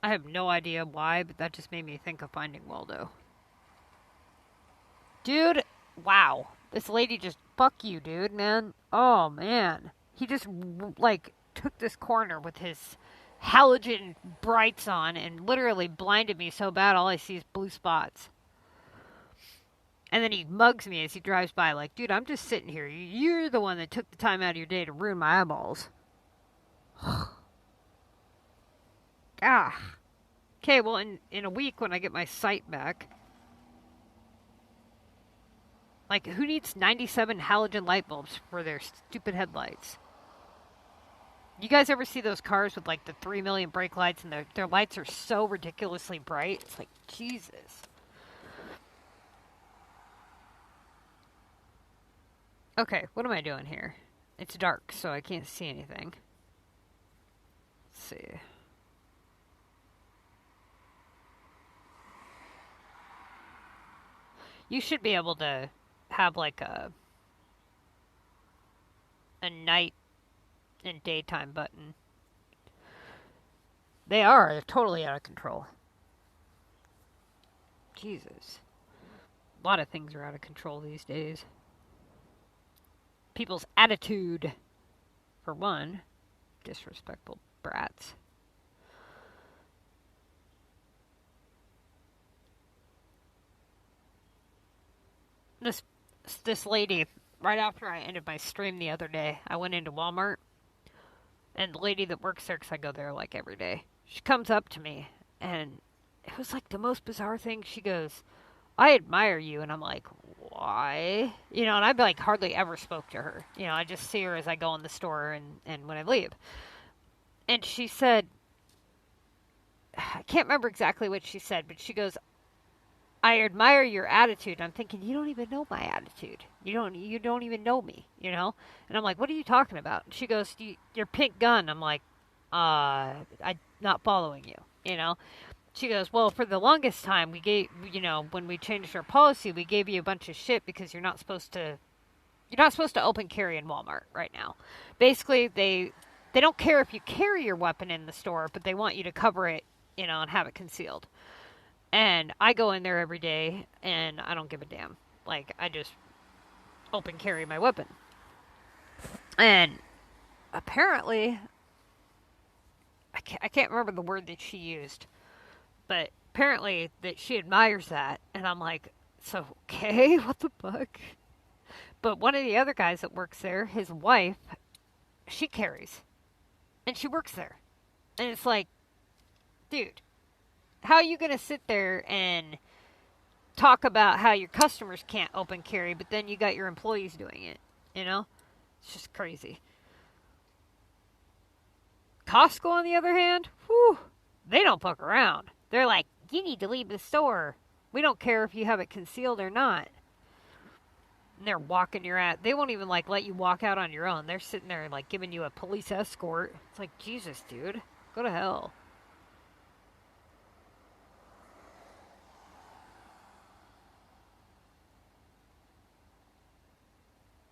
I have no idea why, but that just made me think of Finding Waldo. Dude, wow. This lady just, fuck you, dude, man. Oh, man. He just, like, took this corner with his halogen brights on and literally blinded me so bad all I see is blue spots. And then he mugs me as he drives by like, dude, I'm just sitting here. You're the one that took the time out of your day to ruin my eyeballs. Ah. Okay, well, in a week when I get my sight back, like, who needs 97 halogen light bulbs for their stupid headlights? You guys ever see those cars with, like, the 3 million brake lights and their lights are so ridiculously bright? It's like, Jesus. Okay, what am I doing here? It's dark, so I can't see anything. Let's see. You should be able to have, like, a night and daytime button. They're totally out of control. Jesus. A lot of things are out of control these days. People's attitude, for one. Disrespectful brats. This lady, right after I ended my stream the other day, I went into Walmart. And the lady that works there, because I go there like every day, she comes up to me, and it was like the most bizarre thing. She goes, I admire you. And I'm like, why? You know, and I've like hardly ever spoke to her. You know, I just see her as I go in the store and when I leave. And she said, I can't remember exactly what she said, but she goes, I admire your attitude. I'm thinking, you don't even know my attitude. You don't even know me, you know? And I'm like, what are you talking about? And she goes, your pink gun. I'm like, I'm not following you, you know? She goes, well, for the longest time, we gave, you know, when we changed our policy, we gave you a bunch of shit because you're not supposed to open carry in Walmart right now. Basically, they don't care if you carry your weapon in the store, but they want you to cover it, you know, and have it concealed. And I go in there every day, and I don't give a damn. Like, I just open carry my weapon. And apparently, I can't remember the word that she used, but apparently that she admires that. And I'm like, so, okay, what the fuck? But one of the other guys that works there, his wife, she carries. And she works there. And it's like, dude, how are you going to sit there and talk about how your customers can't open carry, but then you got your employees doing it. You know? It's just crazy. Costco, on the other hand, whew, they don't fuck around. They're like, you need to leave the store. We don't care if you have it concealed or not. And they're walking your ass. They won't even like let you walk out on your own. They're sitting there like giving you a police escort. It's like, Jesus, dude, go to hell.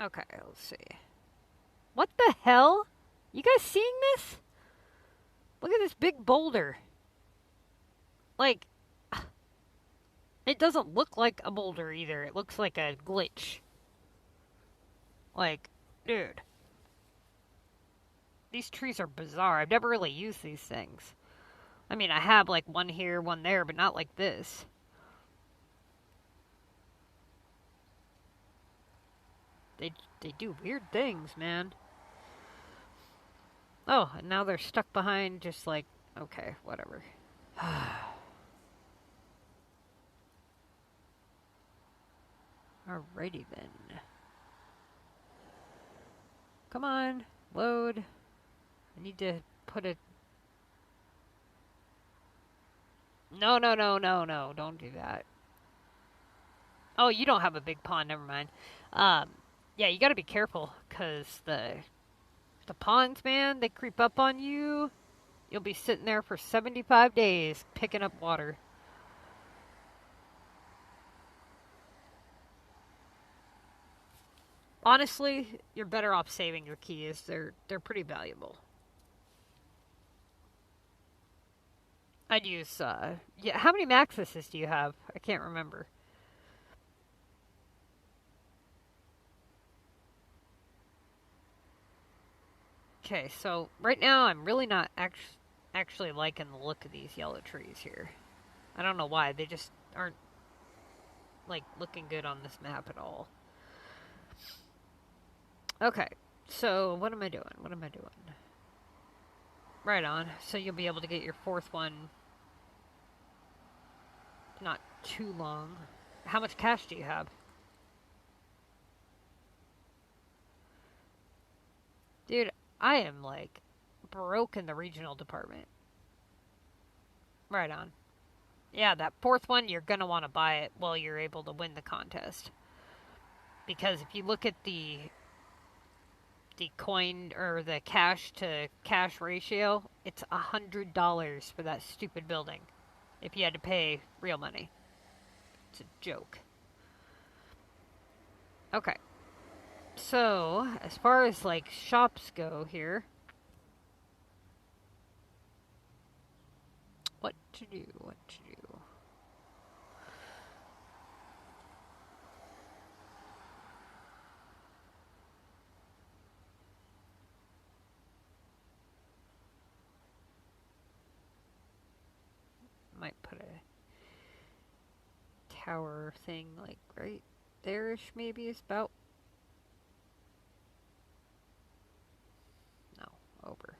Okay, let's see. What the hell? You guys seeing this? Look at this big boulder. Like, it doesn't look like a boulder either. It looks like a glitch. Like, dude. These trees are bizarre. I've never really used these things. I mean, I have like one here, one there, but not like this. They do weird things, man. Oh, and now they're stuck behind just like, okay, whatever. Alrighty then. Come on, load. I need to put a... No, don't do that. Oh, you don't have a big pond, never mind. Yeah, you gotta be careful, because the ponds, man, they creep up on you. You'll be sitting there for 75 days picking up water. Honestly, you're better off saving your keys. They're pretty valuable. I'd use, yeah, how many Maxuses do you have? I can't remember. Okay, so right now I'm really not actually liking the look of these yellow trees here. I don't know why. They just aren't, like, looking good on this map at all. Okay, so what am I doing? Right on. So you'll be able to get your fourth one not too long. How much cash do you have? Dude, I am like broke in the regional department. Right on. Yeah, that fourth one, you're going to want to buy it while you're able to win the contest. Because if you look at the coin or the cash to cash ratio, it's $100 for that stupid building. If you had to pay real money. It's a joke. Okay. So, as far as like shops go here, what to do? Might put a tower thing like right there-ish maybe is about. No, over.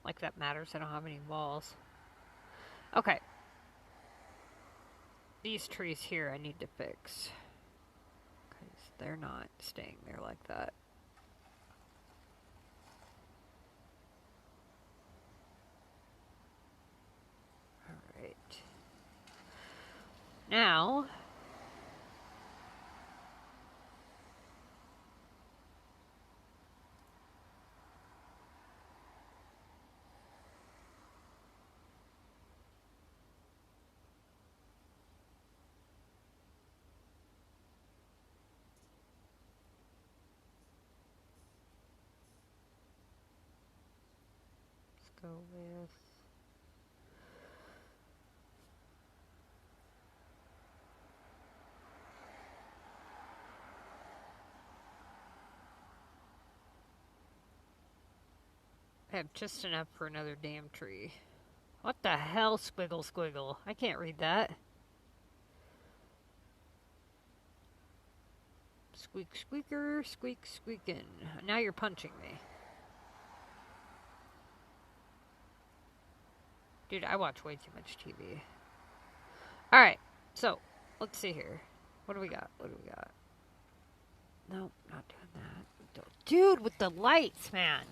Like that matters. I don't have any walls. Okay. These trees here I need to fix. Because they're not staying there like that. Alright. Now... go with I have just enough for another damn tree. What the hell, squiggle squiggle? I can't read that. Squeak squeaker, squeak squeakin'. Now you're punching me. Dude, I watch way too much TV. Alright, so, let's see here. What do we got? What do we got? Nope, not doing that. Dude, with the lights, man.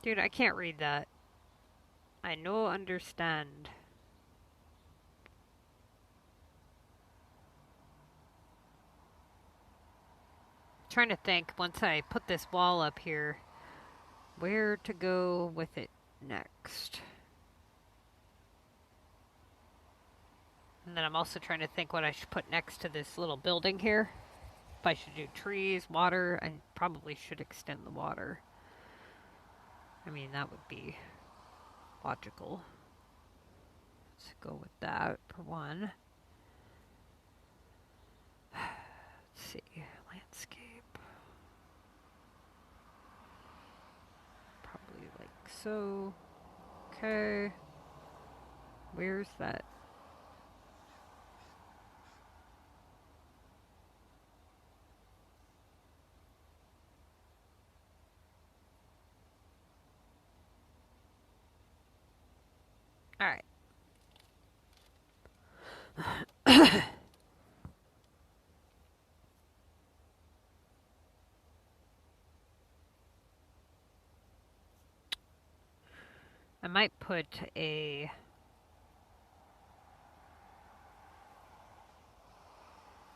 Dude, I can't read that. I no understand. Trying to think, once I put this wall up here, where to go with it next. And then I'm also trying to think what I should put next to this little building here. If I should do trees, water, I probably should extend the water. I mean, that would be logical. Let's go with that for one. Let's see, landscape. Probably like so. Okay. Where's that? All right. I might put a...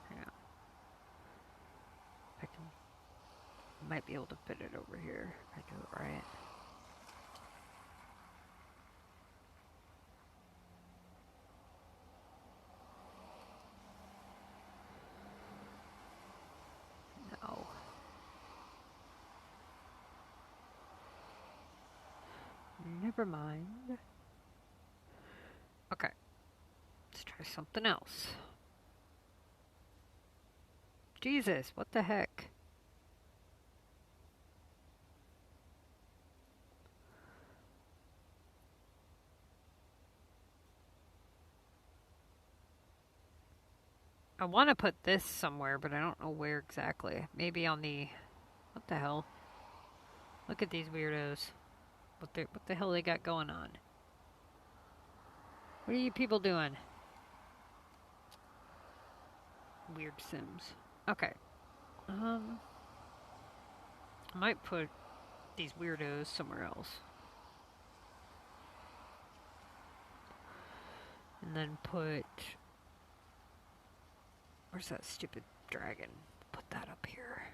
Yeah. I might be able to fit it over here if I do it right. No. Never mind. Okay. Let's try something else. Jesus, what the heck? I want to put this somewhere, but I don't know where exactly. Maybe on the... What the hell? Look at these weirdos. What the hell they got going on? What are you people doing? Weird Sims. Okay. I might put these weirdos somewhere else. And then put... Where's that stupid dragon? Put that up here.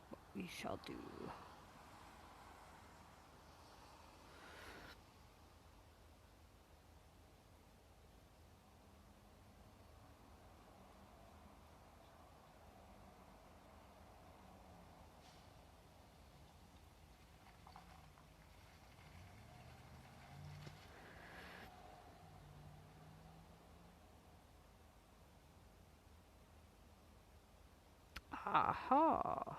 What we shall do. Aha.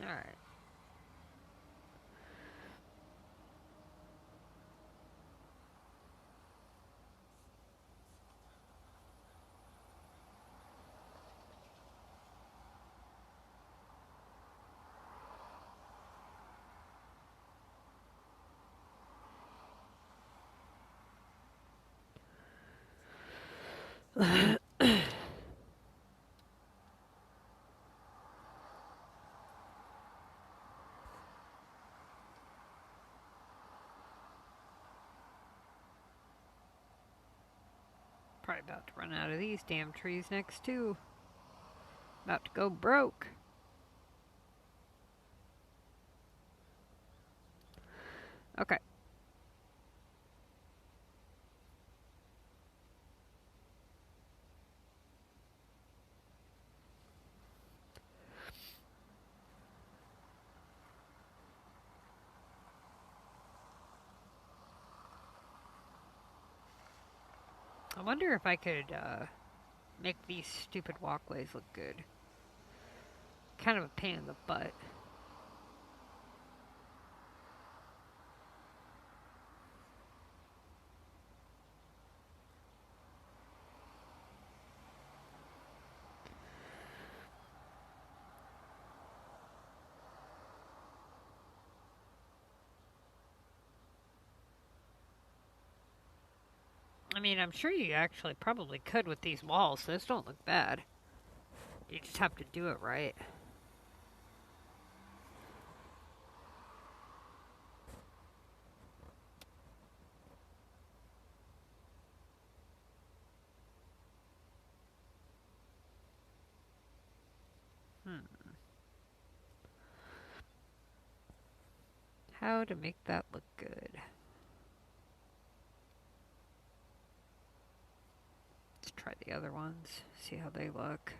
Alright. Probably about to run out of these damn trees next too. About to go broke. Okay. I wonder if I could make these stupid walkways look good. Kind of a pain in the butt. I mean, I'm sure you actually probably could with these walls. Those don't look bad. You just have to do it right. How to make that look good. Let's try the other ones, see how they look.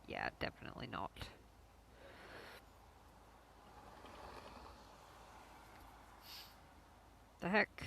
Yeah, definitely not. The heck?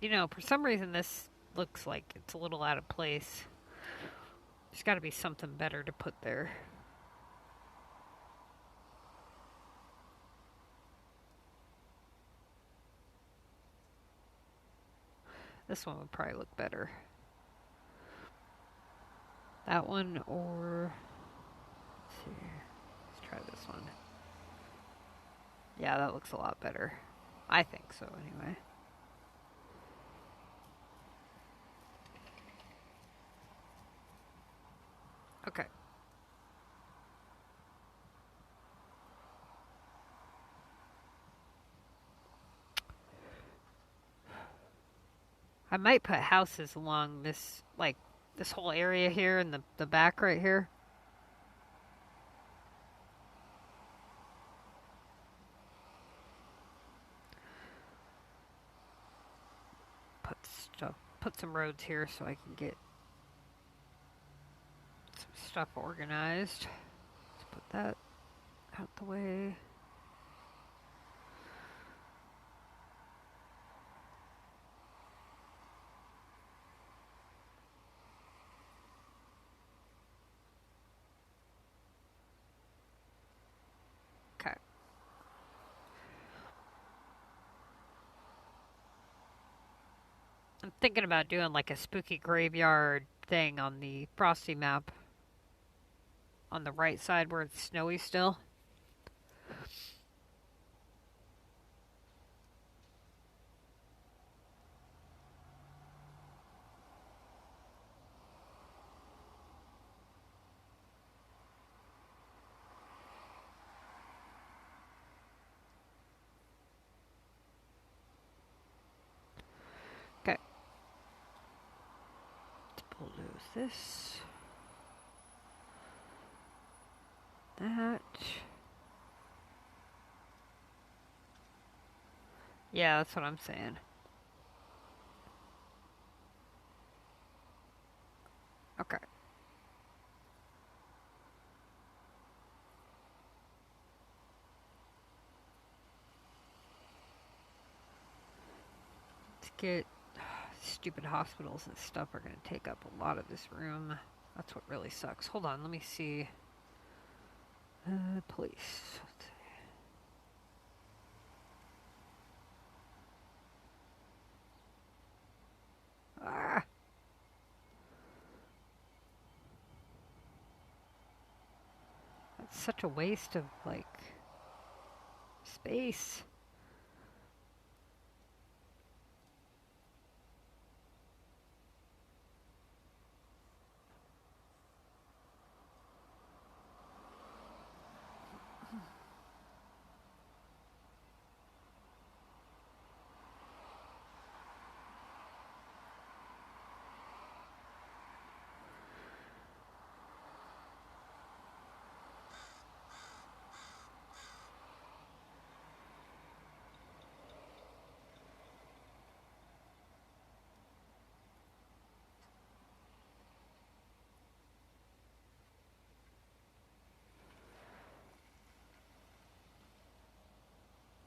You know, for some reason this looks like it's a little out of place. There's got to be something better to put there. This one would probably look better. That one or... Let's see. Let's try this one. Yeah, that looks a lot better. I think so, anyway. Okay. I might put houses along this, like, this whole area here in the back right here. Put some roads here so I can get some stuff organized. Let's put that out the way. Okay. I'm thinking about doing like a spooky graveyard thing on the Frosty map. On the right side where it's snowy still. Okay. We'll lose this. That. Yeah, that's what I'm saying. Okay. Let's get stupid hospitals and stuff are going to take up a lot of this room. That's what really sucks. Hold on, let me see. Police. Ah. such a waste of, like, space.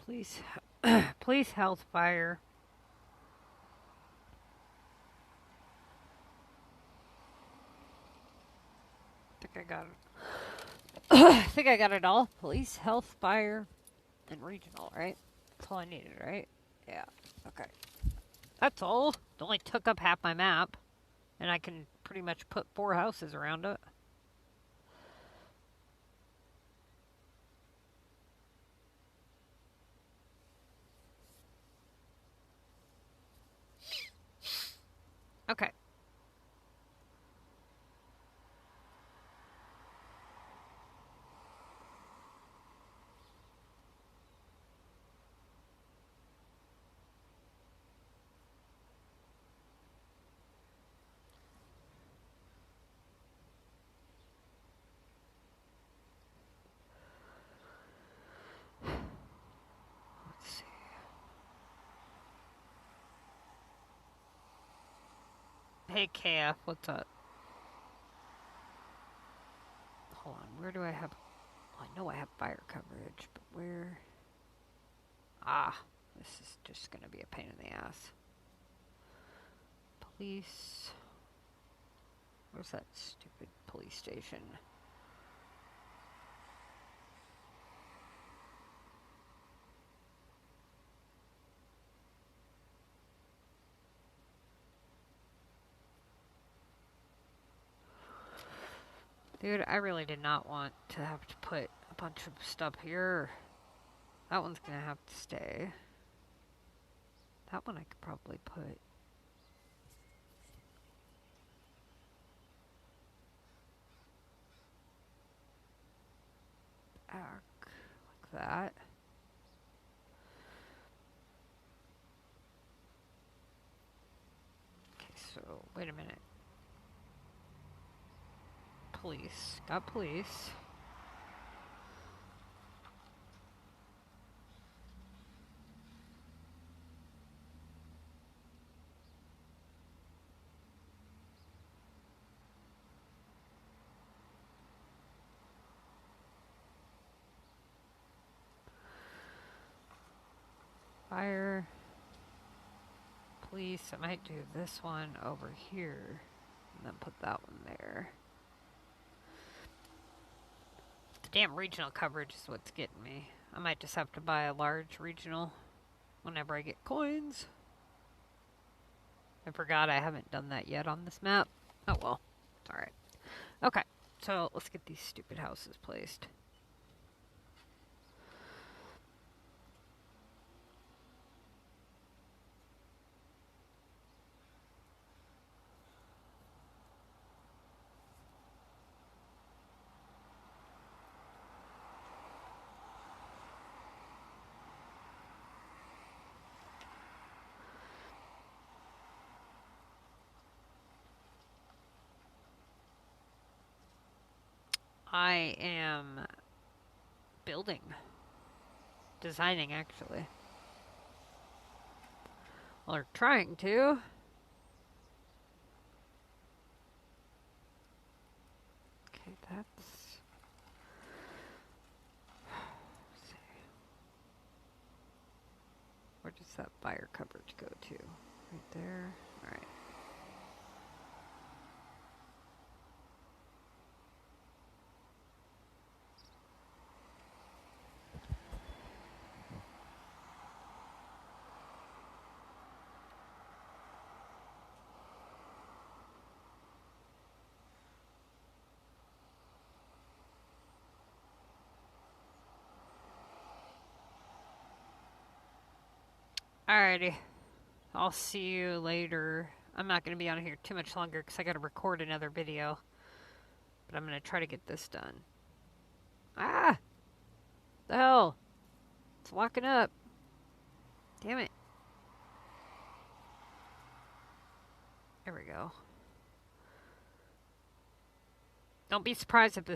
Please, please, health fire. I think I got it. I think I got it all. Police, health, fire, and regional, right? That's all I needed, right? Yeah. Okay. That's all. It only took up half my map. And I can pretty much put 4 houses around it. Okay. Let's see. Hey, KF, what's up? Hold on, where do I have... Well, I know I have fire coverage, but where... Ah, this is just going to be a pain in the ass. Police... Where's that stupid police station? Dude, I really did not want to have to put a bunch of stuff here. That one's gonna have to stay. That one I could probably put... back like that. Okay, so wait a minute. Police. Got police. Fire. Police. I might do this one over here and then put that one there. The damn regional coverage is what's getting me. I might just have to buy a large regional whenever I get coins. I forgot I haven't done that yet on this map. Oh well, it's alright. Okay, so let's get these stupid houses placed. I am building. Designing, actually. Well, they're trying to. Okay, that's... Let's see. Where does that fire coverage go to? Right there? Alright. Alrighty. I'll see you later. I'm not going to be on here too much longer because I got to record another video. But I'm going to try to get this done. Ah! The hell? It's locking up. Damn it. There we go. Don't be surprised if this